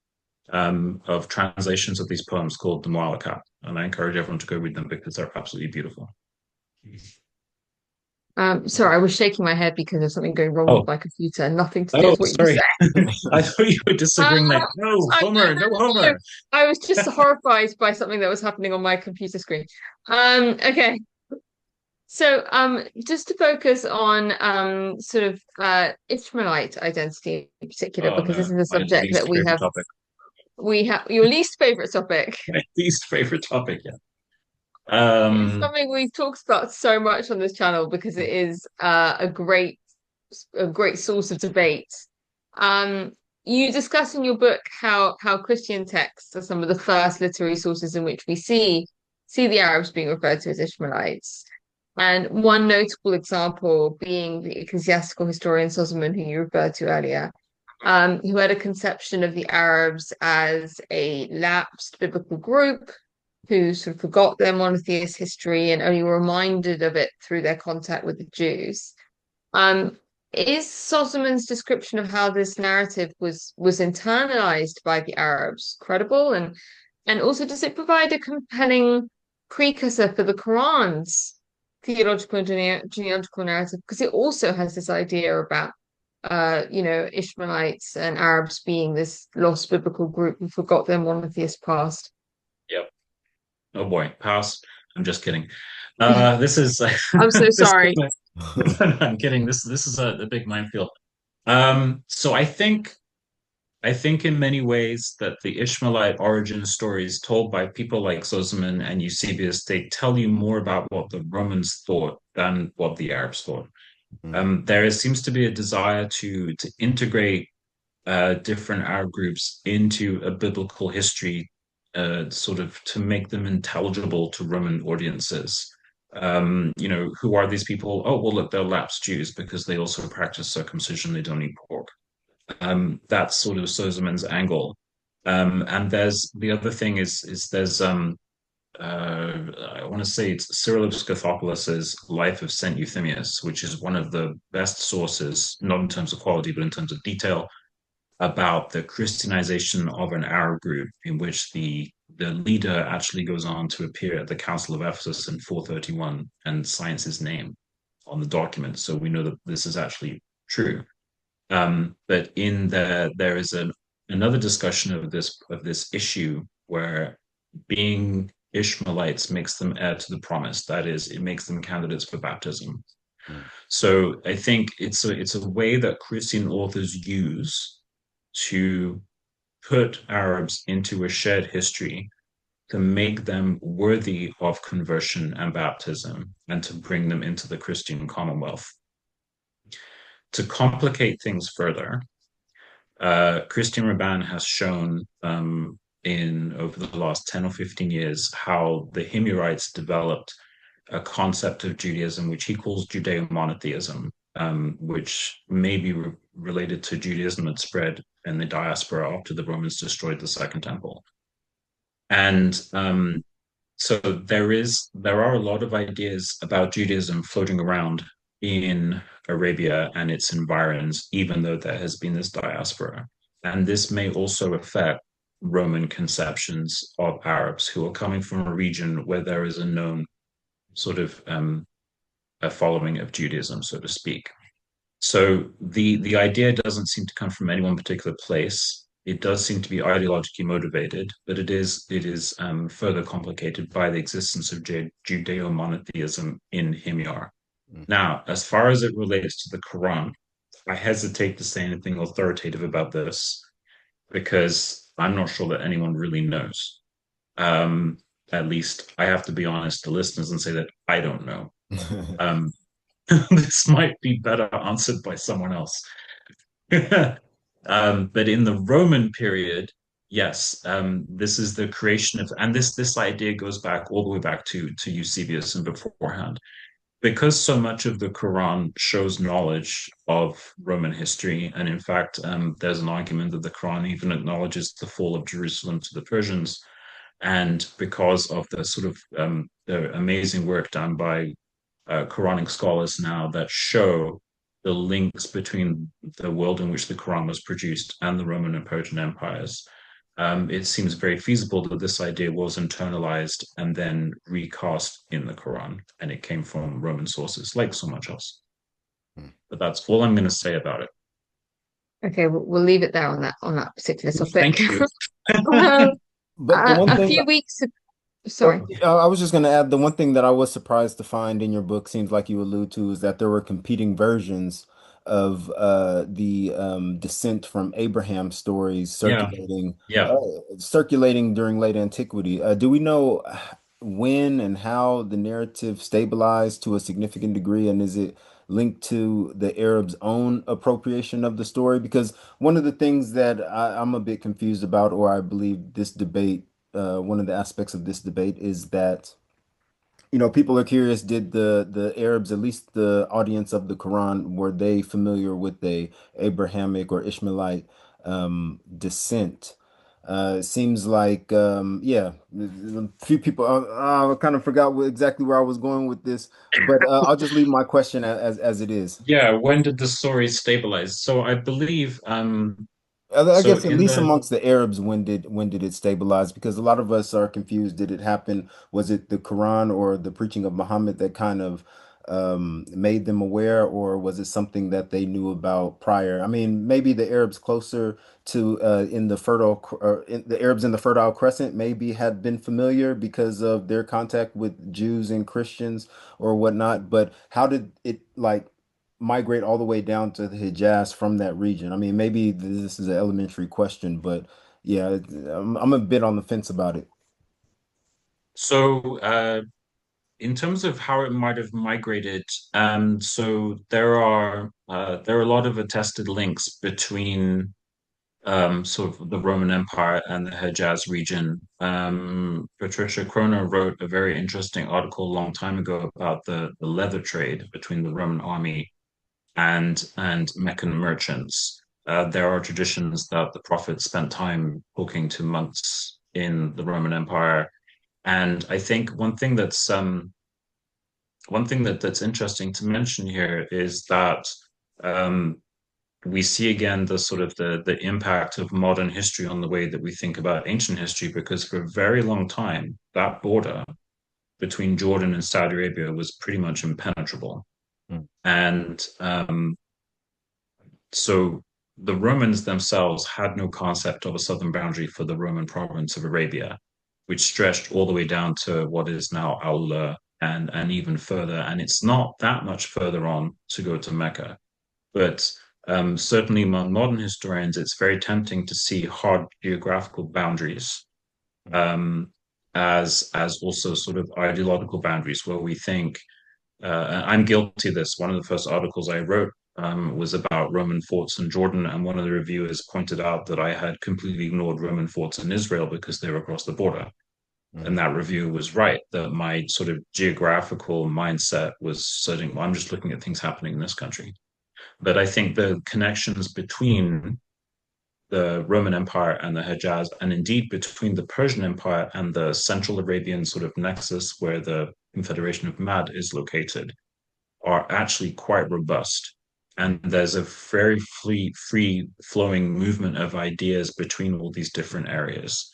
of translations of these poems called the Mu'allaqat. And I encourage everyone to go read them because they're absolutely beautiful.
Sorry, I was shaking my head because there's something going wrong with
Oh,
my computer. Nothing to do
oh,
with what you just
sorry.
said.
I thought you were disagreeing, like, no,
I,
Homer, no
no.
Homer.
I was just horrified by something that was happening on my computer screen. Okay. So, just to focus on sort of Ishmaelite identity in particular,
Oh
because this
no,
is a
my
subject
least
that
favorite topic.
we have your least favorite topic.
My least favorite topic, yeah.
It's
Um,
something we've talked about so much on this channel because it is a great source of debate. Um, you discuss in your book how Christian texts are some of the first literary sources in which we see the Arabs being referred to as Ishmaelites. And one notable example being the ecclesiastical historian Sozomen, who you referred to earlier, who had a conception of the Arabs as a lapsed biblical group who sort of forgot their monotheist history and only were reminded of it through their contact with the Jews. Um, is Sozomen's description of how this narrative was internalized by the Arabs credible? And also, does it provide a compelling precursor for the Quran's theological and genealogical narrative? Because it also has this idea about Ishmaelites and Arabs being this lost biblical group who forgot their monotheist past.
yep. Oh boy, pass. I'm just kidding. This is
I'm so
this.
sorry.
I'm kidding. This is a big minefield. So I think in many ways that the Ishmaelite origin stories told by people like Sozomen and Eusebius, they tell you more about what the Romans thought than what the Arabs thought.
Mm,
Seems to be a desire to integrate different Arab groups into a biblical history, sort of to make them intelligible to Roman audiences. Who are these people? Oh, well, look, they're lapsed Jews because they also practice circumcision. They don't eat pork. That's sort of Sozeman's angle. And there's the other thing is there's I want to say it's Cyril of Scythopolis's Life of Saint Euthemius, which is one of the best sources, not in terms of quality, but in terms of detail, about the Christianization of an Arab group, in which the leader actually goes on to appear at the Council of Ephesus in 431 and signs his name on the document. So we know that this is actually true. But in there is another discussion of this issue where being Ishmaelites makes them heir to the promise. That is, it makes them candidates for baptism.
mm,
So I think it's a way that Christian authors use to put Arabs into a shared history to make them worthy of conversion and baptism and to bring them into the Christian commonwealth. To complicate things further, Christian Raban has shown in over the last 10 or 15 years how the Himyarites developed a concept of Judaism, which he calls Judeo-monotheism, which may be related to Judaism that spread in the diaspora after the Romans destroyed the Second Temple. And so there are a lot of ideas about Judaism floating around in Arabia and its environs, even though there has been this diaspora. And this may also affect Roman conceptions of Arabs who are coming from a region where there is a known sort of a following of Judaism, so to speak. So the idea doesn't seem to come from any one particular place. It does seem to be ideologically motivated, but it is further complicated by the existence of Judeo-monotheism in Himyar.
mm.
Now, as far as it relates to the Quran, I hesitate to say anything authoritative about this because I'm not sure that anyone really knows. Um, at least I have to be honest to listeners and say that I don't know. Um, this might be better answered by someone else. But in the Roman period, yes, this is the creation of, and this idea goes back all the way back to Eusebius and beforehand. Because so much of the Quran shows knowledge of Roman history, and in fact, there's an argument that the Quran even acknowledges the fall of Jerusalem to the Persians, and because of the sort of the amazing work done by Quranic scholars now that show the links between the world in which the Quran was produced and the Roman and Persian empires. It seems very feasible that this idea was internalized and then recast in the Quran, and it came from Roman sources, like so much else. But that's all I'm going to say about it.
Okay, we'll leave it there on that particular topic.
Thank you.
Um,
But the one
a
thing
few weeks. Sorry.
I was just going to add the one thing that I was surprised to find in your book seems like you allude to is that there were competing versions of the descent from Abraham stories
Yeah, yeah.
uh, circulating during late antiquity. Do we know when and how the narrative stabilized to a significant degree, and is it linked to the Arabs' own appropriation of the story? Because one of the things that I'm a bit confused about, or I believe this debate one of the aspects of this debate is that, people are curious, did the Arabs, at least the audience of the Quran, were they familiar with the Abrahamic or Ishmaelite descent? It seems like, yeah, a few people, I kind of forgot exactly where I was going with this, but I'll just leave my question as it is.
Yeah, when did the story stabilize? So I believe
I
so
guess at
in
least
the
amongst the Arabs, when did it stabilize? Because a lot of us are confused. Did it happen? Was it the Quran or the preaching of Muhammad that kind of made them aware, or was it something that they knew about prior? I mean, maybe the Arabs closer to in the the Arabs in the Fertile Crescent maybe had been familiar because of their contact with Jews and Christians or whatnot. But how did it like migrate all the way down to the Hijaz from that region? I mean, maybe this is an elementary question, but yeah, I'm a bit on the fence about it.
so in terms of how it might have migrated, so there are a lot of attested links between sort of the Roman Empire and the Hejaz region. Patricia Kroner wrote a very interesting article a long time ago about the leather trade between the Roman army and Meccan merchants. There are traditions that the prophet spent time talking to monks in the Roman Empire, and I think one thing that's interesting to mention here is that um, we see again the sort of the impact of modern history on the way that we think about ancient history, because for a very long time that border between Jordan and Saudi Arabia was pretty much impenetrable.
Mm.
And so the Romans themselves had no concept of a southern boundary for the Roman province of Arabia, which stretched all the way down to what is now Aula and even further. And it's not that much further on to go to Mecca. But certainly among modern historians, it's very tempting to see hard geographical boundaries um, as also sort of ideological boundaries where we think I'm guilty of this. One of the first articles I wrote was about Roman forts in Jordan, and one of the reviewers pointed out that I had completely ignored Roman forts in Israel because they were across the border. And that reviewer was right, that my sort of geographical mindset was certain, well, I'm just looking at things happening in this country. But I think the connections between the Roman Empire and the Hejaz, and indeed between the Persian Empire and the Central Arabian sort of nexus where the Confederation of Mad is located, are actually quite robust. And there's a very free flowing movement of ideas between all these different areas.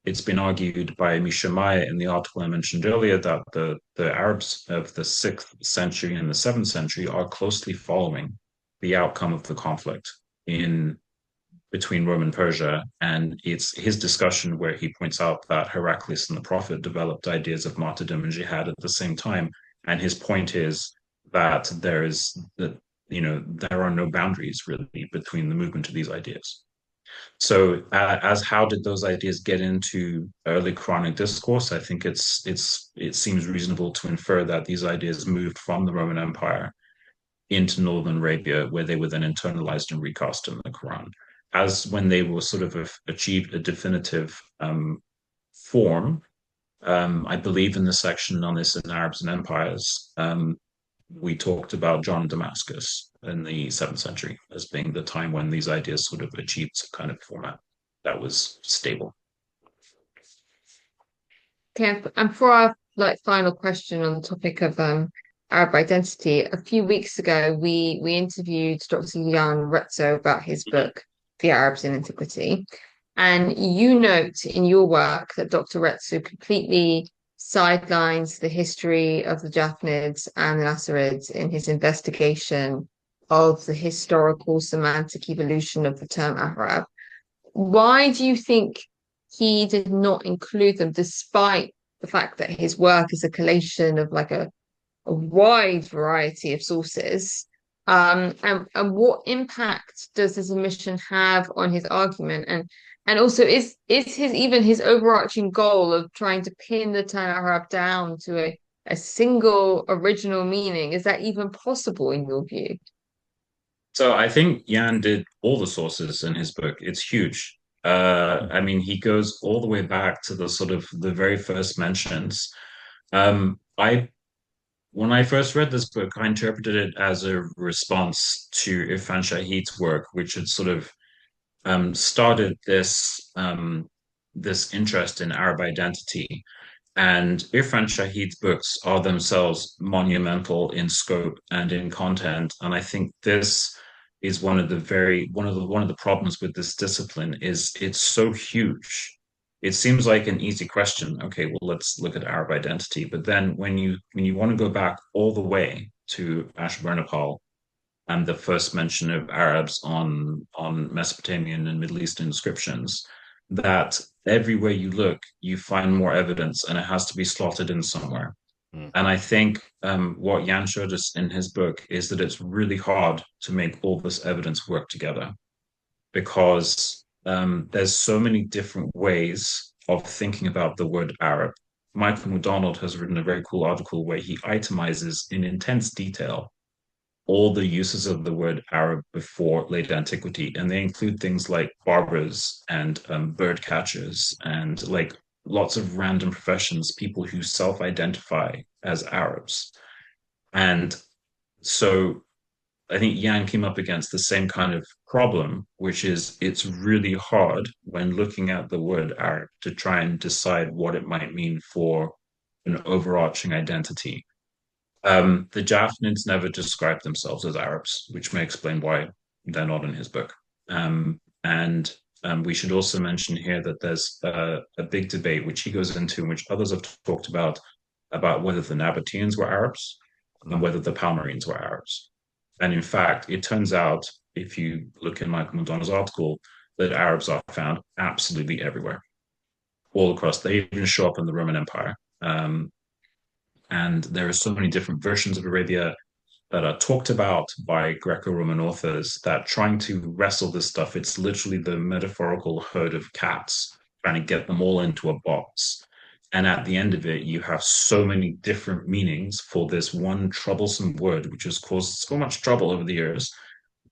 It's been argued by Mishamiah in the article I mentioned earlier that the Arabs of the 6th century and the 7th century are closely following the outcome of the conflict in between Rome and Persia. And it's his discussion where he points out that Heraclius and the Prophet developed ideas of martyrdom and jihad at the same time. And his point is that there are no boundaries really between the movement of these ideas. So, as how did those ideas get into early Quranic discourse? I think it seems reasonable to infer that these ideas moved from the Roman Empire into northern Arabia, where they were then internalized and recast in the Quran. As when they were sort of achieved a definitive form, I believe in the section on this in Arabs and Empires, we talked about John Damascus in the 7th century as being the time when these ideas sort of achieved some kind of format that was stable.
Okay, and for our final question on the topic of Arab identity, a few weeks ago we interviewed Dr. Jan Retsö about his book, The Arabs in Antiquity. And you note in your work that Dr. Retsö completely sidelines the history of the Jafnids and the Nasrids in his investigation of the historical semantic evolution of the term Arab. Why do you think he did not include them, despite the fact that his work is a collation of a wide variety of sources? And what impact does this omission have on his argument? And also, is his overarching goal of trying to pin the term Arab down to a single original meaning, is that even possible in your view?
So I think Jan did all the sources in his book. It's huge. I mean, he goes all the way back to the sort of the very first mentions. I When I first read this book, I interpreted it as a response to Irfan Shahid's work, which had sort of started this interest in Arab identity. And Irfan Shahid's books are themselves monumental in scope and in content. And I think this is one of the problems with this discipline is it's so huge. It seems like an easy question. Okay, well, let's look at Arab identity. But then when you want to go back all the way to Ashurnapal and the first mention of Arabs on Mesopotamian and Middle Eastern inscriptions, that everywhere you look, you find more evidence, and it has to be slotted in somewhere. And I think what Jan showed us in his book is that it's really hard to make all this evidence work together, because there's so many different ways of thinking about the word Arab. Michael McDonald has written a very cool article where he itemizes in intense detail all the uses of the word Arab before late antiquity, and they include things like barbers and bird catchers and like lots of random professions, people who self-identify as Arabs. And so I think Yan came up against the same kind of problem, which is it's really hard when looking at the word Arab to try and decide what it might mean for an overarching identity. The Jafnids never described themselves as Arabs, which may explain why they're not in his book. And we should also mention here that there's a big debate, which he goes into, and which others have talked about whether the Nabateans were Arabs and whether the Palmyrenes were Arabs. And in fact, it turns out, if you look in Michael Madonna's article, that Arabs are found absolutely everywhere, all across. They even show up in the Roman Empire. And there are so many different versions of Arabia that are talked about by Greco-Roman authors that trying to wrestle this stuff, it's literally the metaphorical herd of cats trying to get them all into a box. And at the end of it, you have so many different meanings for this one troublesome word, which has caused so much trouble over the years,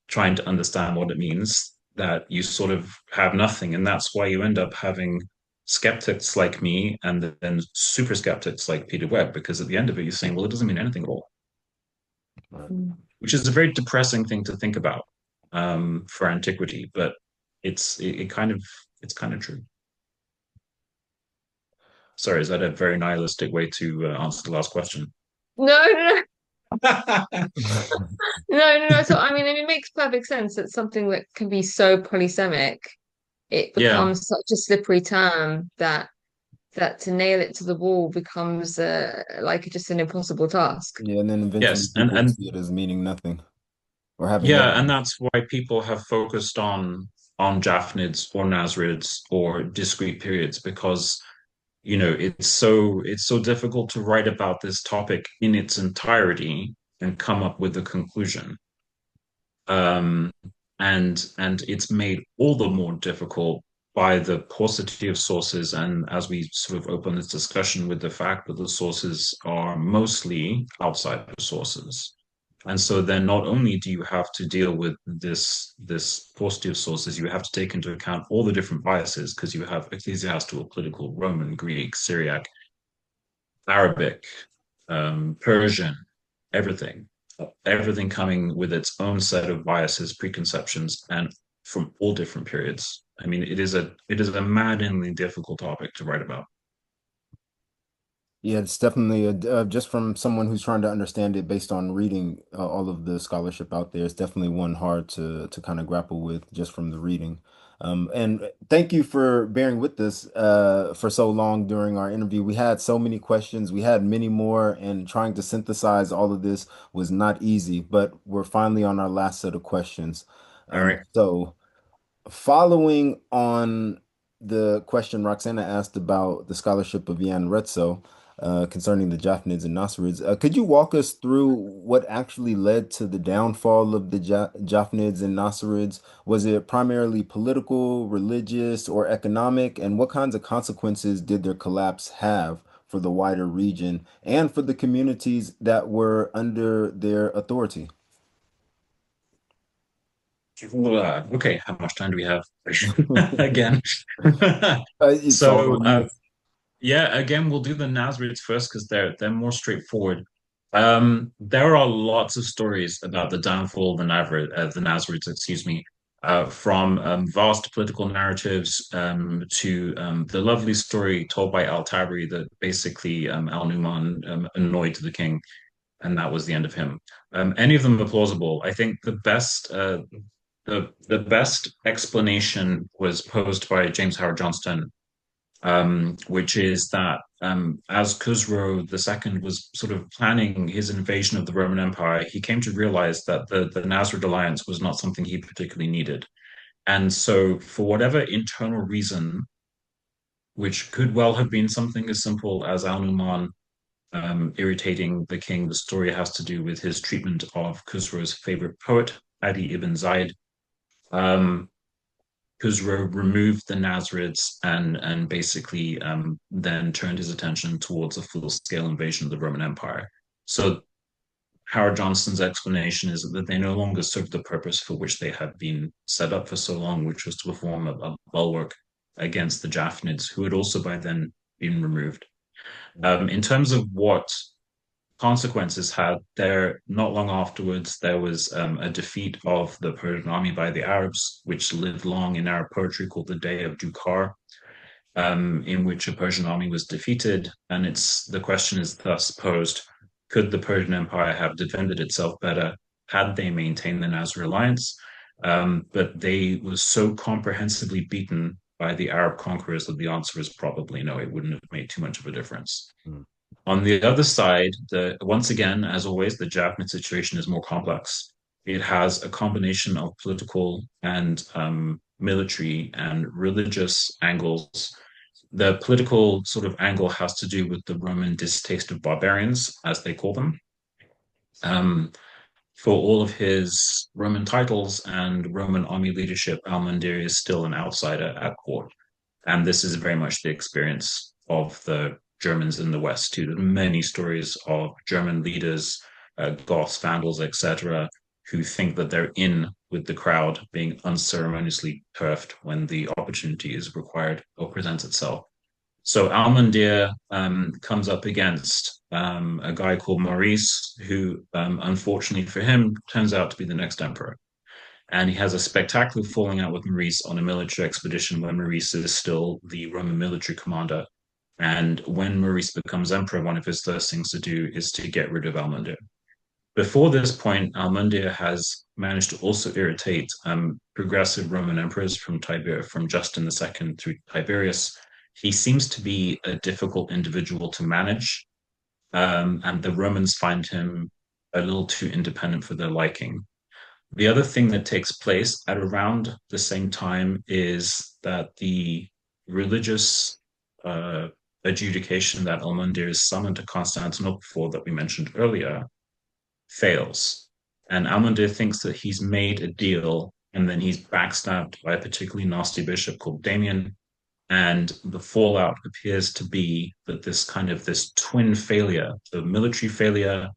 trying to understand what it means, that you sort of have nothing. And that's why you end up having skeptics like me and then super skeptics like Peter Webb, because at the end of it, you're saying, well, it doesn't mean anything at all,
Mm.
which is a very depressing thing to think about for antiquity, but it's kind of true. Sorry, is that a very nihilistic way to answer the last question?
No, no, no. No. So I mean, it makes perfect sense that something that can be so polysemic, it
Yeah.
becomes such a slippery term that to nail it to the wall becomes like just an impossible task.
Yeah, and then eventually
Yes,
people see it as meaning nothing or having no
yeah, and
meaning.
that's why people have focused on Jafnids or Nasrids or discrete periods because it's so difficult to write about this topic in its entirety and come up with a conclusion. Um, and it's made all the more difficult by the paucity of sources, and as we sort of open this discussion with the fact that the sources are mostly outside the sources. And so then not only do you have to deal with this paucity of sources, you have to take into account all the different biases because you have ecclesiastical, political, Roman, Greek, Syriac, Arabic, Persian, everything, everything coming with its own set of biases, preconceptions, and from all different periods. I mean, it is a maddeningly difficult topic to write about.
Yeah, it's definitely just from someone who's trying to understand it based on reading all of the scholarship out there. It's definitely one hard to kind of grapple with just from the reading. And thank you for bearing with us for so long during our interview. We had so many questions. We had many more, and trying to synthesize all of this was not easy, but we're finally on our last set of questions.
All right.
So. Following on the question Roxana asked about the scholarship of Jan Retsö concerning the Jafnids and Nasrids, could you walk us through what actually led to the downfall of the Jafnids and Nasrids? Was it primarily political, religious, or economic? And what kinds of consequences did their collapse have for the wider region and for the communities that were under their authority?
Okay, how much time do we have? Again.
It's all
So
on you.
yeah, again, we'll do the Nasrids first because they're more straightforward. There are lots of stories about the downfall of the Nasrids, excuse me, from vast political narratives to the lovely story told by Al-Tabari that basically Al-Numan annoyed the king, and that was the end of him. Any of them are plausible. I think the best explanation was posed by James Howard Johnston, which is that as Khusro II was sort of planning his invasion of the Roman Empire, he came to realize that the Nasrid alliance was not something he particularly needed. And so, for whatever internal reason, which could well have been something as simple as Al-Numan irritating the king, the story has to do with his treatment of Khusro's favorite poet, Adi ibn Zaid. Um, Khusro removed the Nasrids and basically then turned his attention towards a full-scale invasion of the Roman Empire. So Howard Johnston's explanation is that they no longer served the purpose for which they had been set up for so long, which was to perform a bulwark against the Jafnids, who had also by then been removed. In terms of what consequences had, there not long afterwards there was a defeat of the Persian army by the Arabs, which lived long in Arab poetry called the Day of Dukar, in which a Persian army was defeated. And the question is thus posed: could the Persian Empire have defended itself better had they maintained the Nasrid alliance? But they were so comprehensively beaten by the Arab conquerors that the answer is probably no. It wouldn't have made too much of a difference.
Mm.
On the other side, once again, as always, the Japanese situation is more complex. It has a combination of political and military and religious angles. The political sort of angle has to do with the Roman distaste of barbarians, as they call them. For all of his Roman titles and Roman army leadership, Al-Mundir is still an outsider at court. And this is very much the experience of the Germans in the West too. There are many stories of German leaders, Goths, Vandals, etc., who think that they're in with the crowd, being unceremoniously turfed when the opportunity is required or presents itself. So Al-Mundir comes up against a guy called Maurice, who, unfortunately for him, turns out to be the next emperor. And he has a spectacular falling out with Maurice on a military expedition when Maurice is still the Roman military commander. And when Maurice becomes emperor, one of his first things to do is to get rid of Al-Mundir. Before this point, Al-Mundir has managed to also irritate progressive Roman emperors from Justin II through Tiberius. He seems to be a difficult individual to manage, and the Romans find him a little too independent for their liking. The other thing that takes place at around the same time is that the religious adjudication that Al-Mundir is summoned to Constantinople for, that we mentioned earlier, fails. And Al-Mundir thinks that he's made a deal, and then he's backstabbed by a particularly nasty bishop called Damien. And the fallout appears to be that this twin failure, the military failure,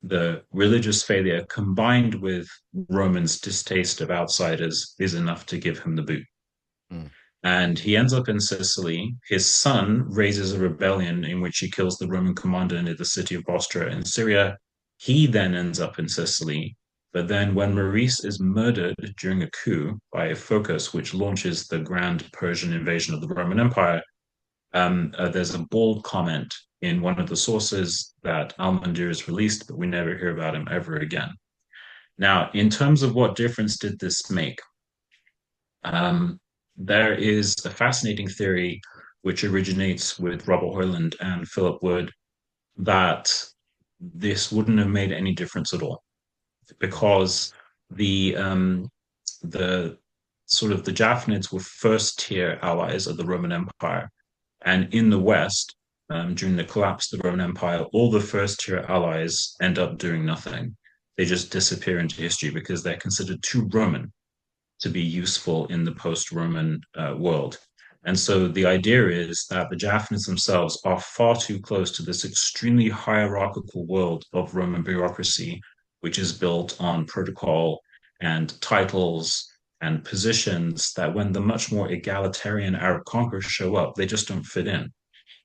the religious failure, combined with Romans' distaste of outsiders, is enough to give him the boot. Mm. And he ends up in Sicily. His son raises a rebellion in which he kills the Roman commander near the city of Bostra in Syria. He then ends up in Sicily. But then when Maurice is murdered during a coup by Phocas, which launches the grand Persian invasion of the Roman Empire, there's a bold comment in one of the sources that Al-Mundir is released, but we never hear about him ever again. Now, in terms of what difference did this make, there is a fascinating theory which originates with Robert Hoyland and Philip Wood that this wouldn't have made any difference at all, because the sort of the Jafnids were first tier allies of the Roman Empire, and in the West, during the collapse of the Roman Empire, all the first tier allies end up doing nothing. They just disappear into history because they're considered too Roman to be useful in the post-Roman world. And so the idea is that the Jafnids themselves are far too close to this extremely hierarchical world of Roman bureaucracy, which is built on protocol and titles and positions, that when the much more egalitarian Arab conquerors show up, they just don't fit in.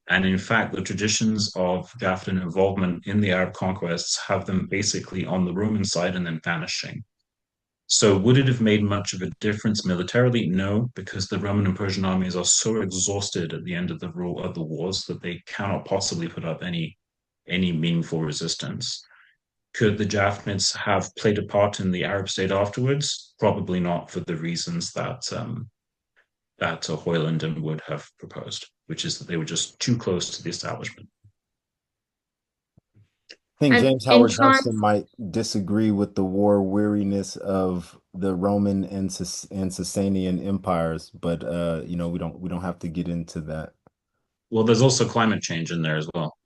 And in fact, the traditions of Jafnid involvement in the Arab conquests have them basically on the Roman side and then vanishing. So would it have made much of a difference militarily? No, because the Roman and Persian armies are so exhausted at the end of the wars that they cannot possibly put up any meaningful resistance. Could the Jafnids have played a part in the Arab state afterwards? Probably not, for the reasons that Hoyland and Wood have proposed, which is that they were just too close to the establishment.
I think
And
James
in
Howard
time,
Johnston might disagree with the war weariness of the Roman and Sasanian empires, but we don't have to get into that.
Well, there's also climate change in there as well,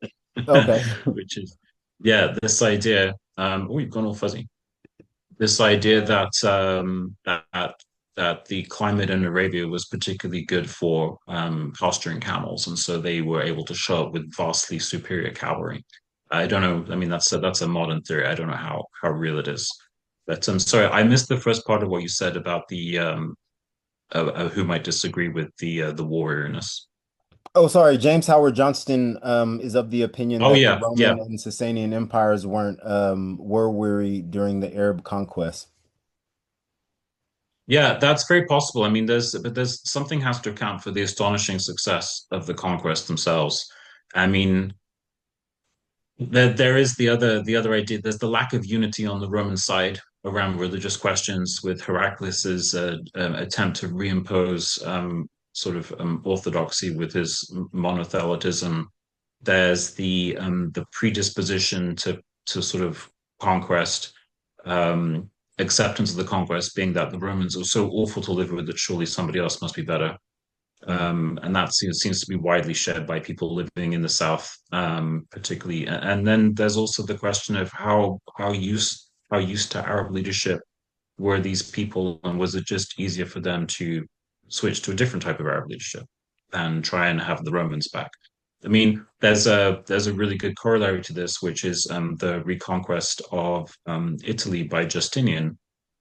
Okay.
which is this idea. Oh, you've gone all fuzzy. This idea that that the climate in Arabia was particularly good for pasturing camels, and so they were able to show up with vastly superior cavalry. I don't know. I mean, that's a modern theory. I don't know how real it is. But sorry, I missed the first part of what you said about the who might disagree with the warriorness.
Oh, sorry. James Howard Johnston is of the opinion
Oh
that the
yeah,
Roman
yeah,
and Sasanian empires weren't war weary during the Arab conquest.
yeah. That's very possible. I mean, there's something has to account for the astonishing success of the conquest themselves. I mean, there is the other idea. There's the lack of unity on the Roman side around religious questions, with Heraclius's attempt to reimpose sort of orthodoxy with his monothelitism. There's the predisposition to sort of conquest, um, acceptance of the conquest, being that the Romans are so awful to live with that surely somebody else must be better.
Mm.
And that seems to be widely shared by people living in the South, particularly. And then there's also the question of how used to Arab leadership were these people, and was it just easier for them to switch to a different type of Arab leadership and try and have the Romans back? I mean, there's a really good corollary to this, which is the reconquest of Italy by Justinian,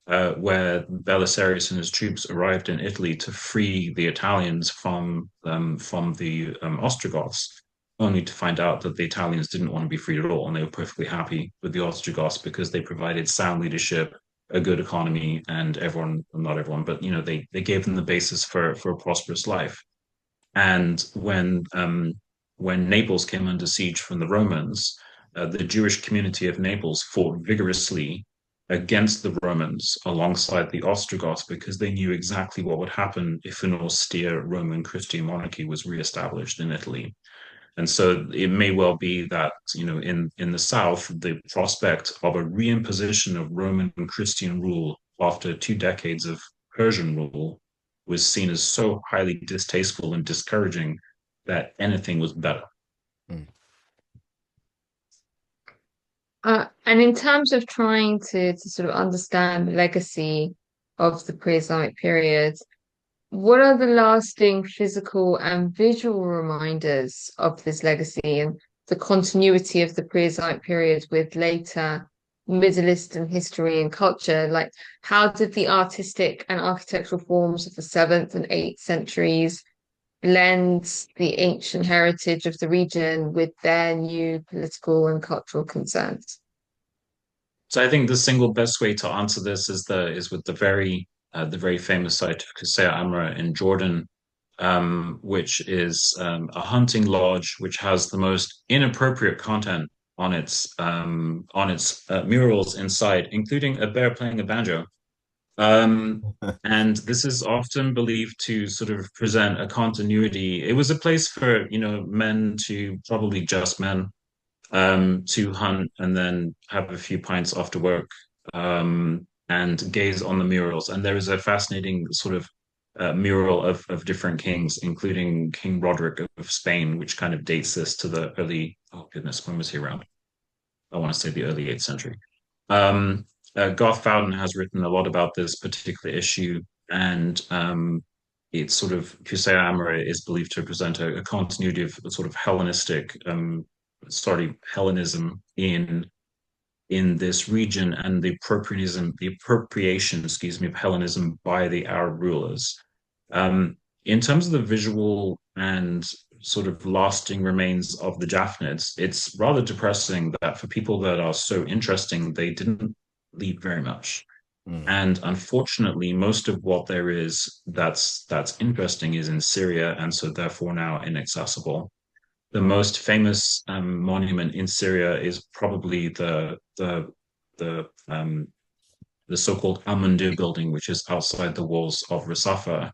where Belisarius and his troops arrived in Italy to free the Italians from the Ostrogoths, only to find out that the Italians didn't want to be freed at all, and they were perfectly happy with the Ostrogoths because they provided sound leadership, a good economy, and everyone, not everyone, but they gave them the basis for a prosperous life. And when Naples came under siege from the Romans, the Jewish community of Naples fought vigorously against the Romans alongside the Ostrogoths because they knew exactly what would happen if an austere Roman Christian monarchy was reestablished in Italy. And so it may well be that, in the South, the prospect of a reimposition of Roman and Christian rule after 2 decades of Persian rule was seen as so highly distasteful and discouraging that anything was better.
Mm.
And in terms of trying to sort of understand the legacy of the pre-Islamic period, what are the lasting physical and visual reminders of this legacy and the continuity of the pre-Islamic period with later Middle Eastern history and culture? Like, how did the artistic and architectural forms of the 7th and 8th centuries blend the ancient heritage of the region with their new political and cultural concerns?
So I think the single best way to answer this is with the very famous site of Qusayr Amra in Jordan, which is a hunting lodge which has the most inappropriate content on its murals inside, including a bear playing a banjo. Um, and this is often believed to sort of present a continuity. It was a place for, men to, probably just men, to hunt and then have a few pints after work, and gaze on the murals. And there is a fascinating sort of mural of different kings, including King Roderick of Spain, which kind of dates this to the early, oh goodness, when was he around? I want to say the early 8th century. Um, Garth Fowden has written a lot about this particular issue, and it's sort of Qusayr Amra is believed to represent a continuity of a sort of Hellenism in this region, and the appropriation, excuse me, of Hellenism by the Arab rulers. In terms of the visual and sort of lasting remains of the Jafnids, it's rather depressing that for people that are so interesting, they didn't leave very much.
Mm.
And unfortunately, most of what there is that's interesting is in Syria, and so therefore now inaccessible. The most famous monument in Syria is probably the so-called Al-Mundir building, which is outside the walls of Rasafa,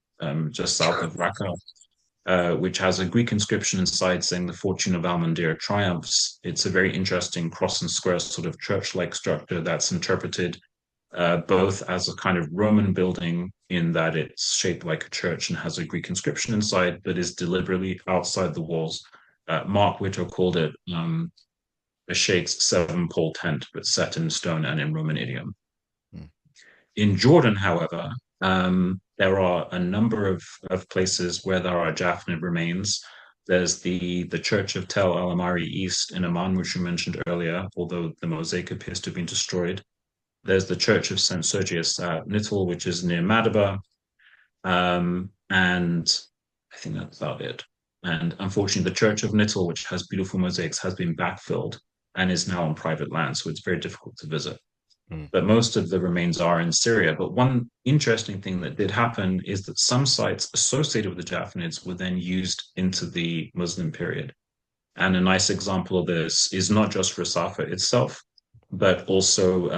just south of Raqqa, which has a Greek inscription inside saying the fortune of Al-Mundir triumphs. It's a very interesting cross and square sort of church-like structure that's interpreted both as a kind of Roman building in that it's shaped like a church and has a Greek inscription inside, but is deliberately outside the walls. Mark Whitto called it a Sheikh's 7-pole tent, but set in stone and in Roman idiom.
Mm.
In Jordan, however, There are a number of places where there are Jafnid remains. There's the Church of Tel Al Amari East in Amman, which you mentioned earlier, although the mosaic appears to have been destroyed. There's the Church of St. Sergius at Nittel, which is near Madaba. And I think that's about it. And unfortunately, the Church of Nittel, which has beautiful mosaics, has been backfilled and is now on private land, so it's very difficult to visit.
Mm.
But most of the remains are in Syria. But one interesting thing that did happen is that some sites associated with the Jafnids were then used into the Muslim period. And a nice example of this is not just Rasafa itself, but also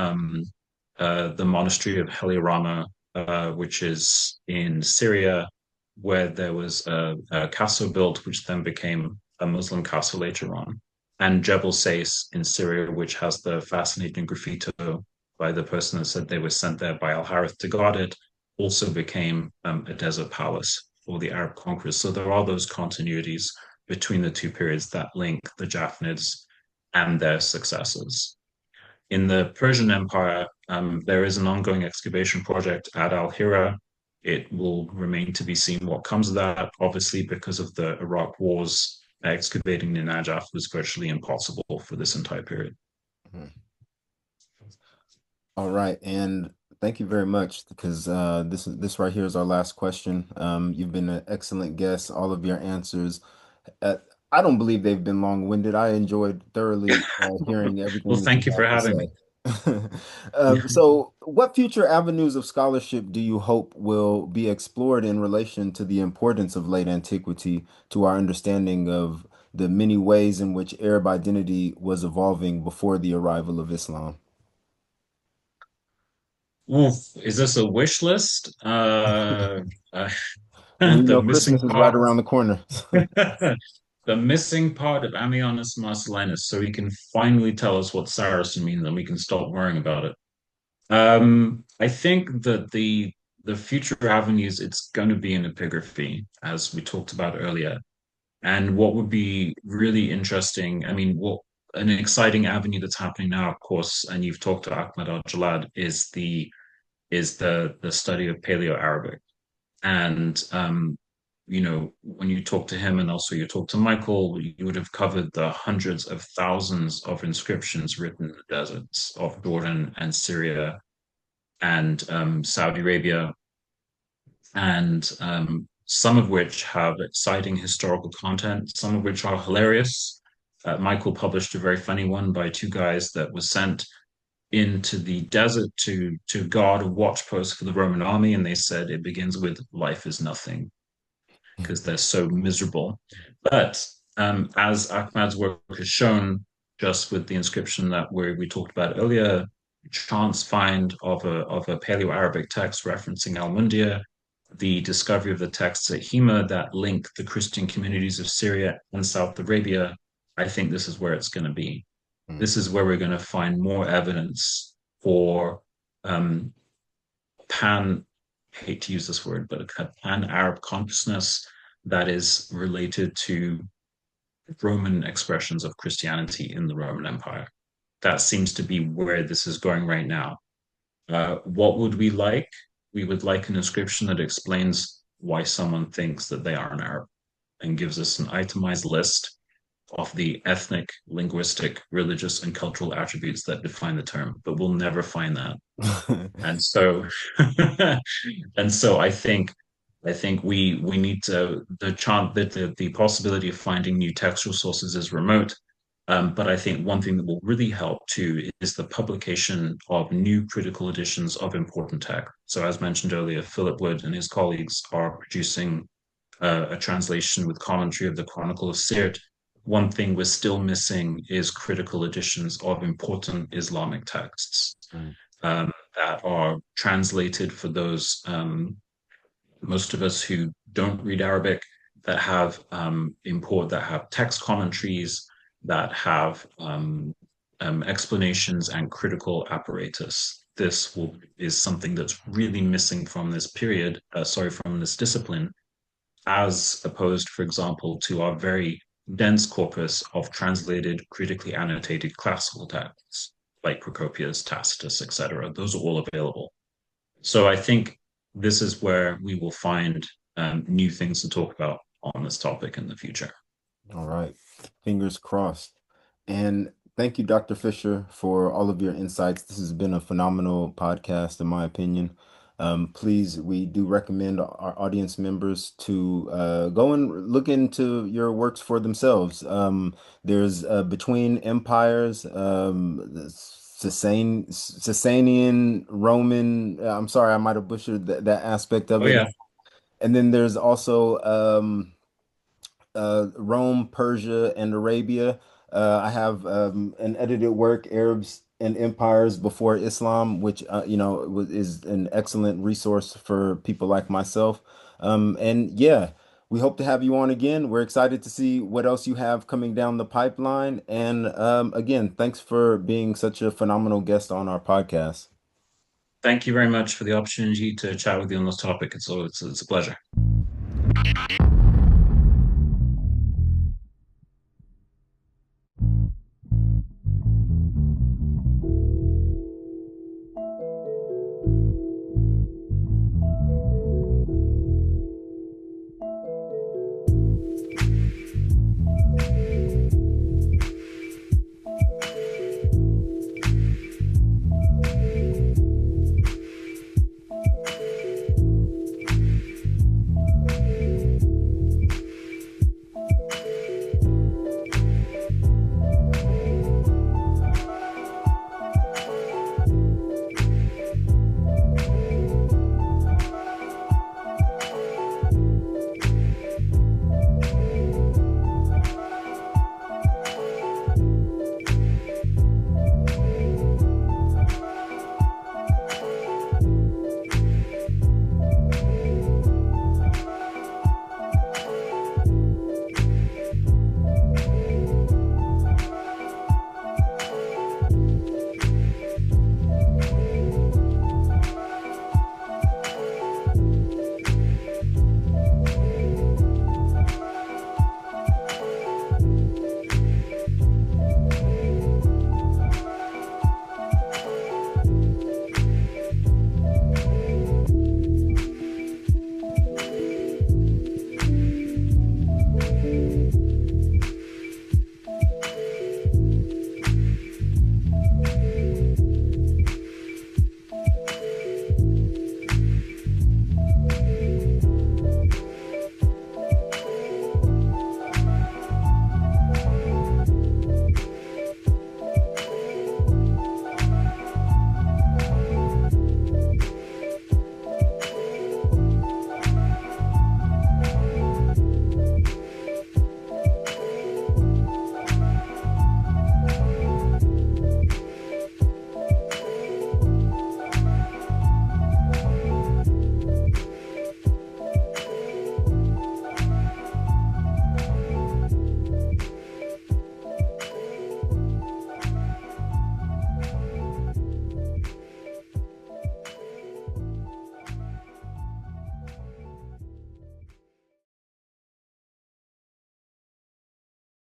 the monastery of Helirama, which is in Syria, where there was a castle built, which then became a Muslim castle later on, and Jebel Sais in Syria, which has the fascinating graffito by the person that said they were sent there by Al Harith to guard it, also became a desert palace for the Arab conquerors. So there are those continuities between the two periods that link the Jafnids and their successors. In the Persian Empire, there is an ongoing excavation project at Al Hira. It will remain to be seen what comes of that. Obviously, because of the Iraq wars, excavating the Najaf was virtually impossible for this entire period.
Mhm. All right, and thank you very much because this right here is our last question. You've been an excellent guest. All of your answers, uh, I don't believe they've been long-winded. I enjoyed thoroughly hearing
Well,
everything that you
thank you for
have to
having me.
say. So, what future avenues of scholarship do you hope will be explored in relation to the importance of late antiquity to our understanding of the many ways in which Arab identity was evolving before the arrival of Islam?
Oof, is this a wish list? Uh,
Well,
the missing
Christmas is right
part,
around the corner.
the missing part of Ammianus Marcellinus, so he can finally tell us what Saracen means, and we can stop worrying about it. I think that the future avenues it's going to be in epigraphy, as we talked about earlier. And what would be really interesting, I mean, what an exciting avenue that's happening now, of course, and you've talked to Ahmed Al-Jalad, is the study of Paleo-Arabic. And when you talk to him and also you talk to Michael, you would have covered the hundreds of thousands of inscriptions written in the deserts of Jordan and Syria and Saudi Arabia, and some of which have exciting historical content, some of which are hilarious. Michael published a very funny one by two guys that was sent into the desert to guard a watch post for the Roman army, and they said it begins with "life is nothing" because they're so miserable. But as Ahmad's work has shown, just with the inscription that we talked about earlier, chance find of a Paleo-Arabic text referencing Al-Mundia, the discovery of the texts at Hema that link the Christian communities of Syria and South Arabia, I think this is where it's going to be.
Mm.
This is where we're going to find more evidence for um, pan, I hate to use this word, but a pan-Arab consciousness that is related to Roman expressions of Christianity in the Roman Empire. That seems to be where this is going right now. What would we like? We would like an inscription that explains why someone thinks that they are an Arab and gives us an itemized list of the ethnic, linguistic, religious, and cultural attributes that define the term, but we'll never find that. And so, and so I think we need to the chance that the possibility of finding new textual sources is remote. But I think one thing that will really help too is the publication of new critical editions of important text. So, as mentioned earlier, Philip Wood and his colleagues are producing a translation with commentary of the Chronicle of Sirt. One thing we're still missing is critical editions of important Islamic texts
Mm.
that are translated for those most of us who don't read Arabic that have that have text commentaries that have explanations and critical apparatus. Is something that's really missing from this period. From this discipline, as opposed, for example, to our very dense corpus of translated, critically annotated classical texts like Procopius, Tacitus, etc. Those are all available. So I think this is where we will find new things to talk about on this topic in the future.
All right. Fingers crossed. And thank you, Dr. Fisher, for all of your insights. This has been a phenomenal podcast, in my opinion. Please, we do recommend our audience members to go and look into your works for themselves. There's Between Empires, the Sasanian, Roman. I'm sorry, I might have butchered that aspect of
Oh
it.
yeah.
And then there's also Rome, Persia, and Arabia. I have an edited work, Arabs and Empires Before Islam, which is an excellent resource for people like myself. And yeah, we hope to have you on again. We're excited to see what else you have coming down the pipeline. And again, thanks for being such a phenomenal guest on our podcast.
Thank you very much for the opportunity to chat with you on this topic. It's a pleasure.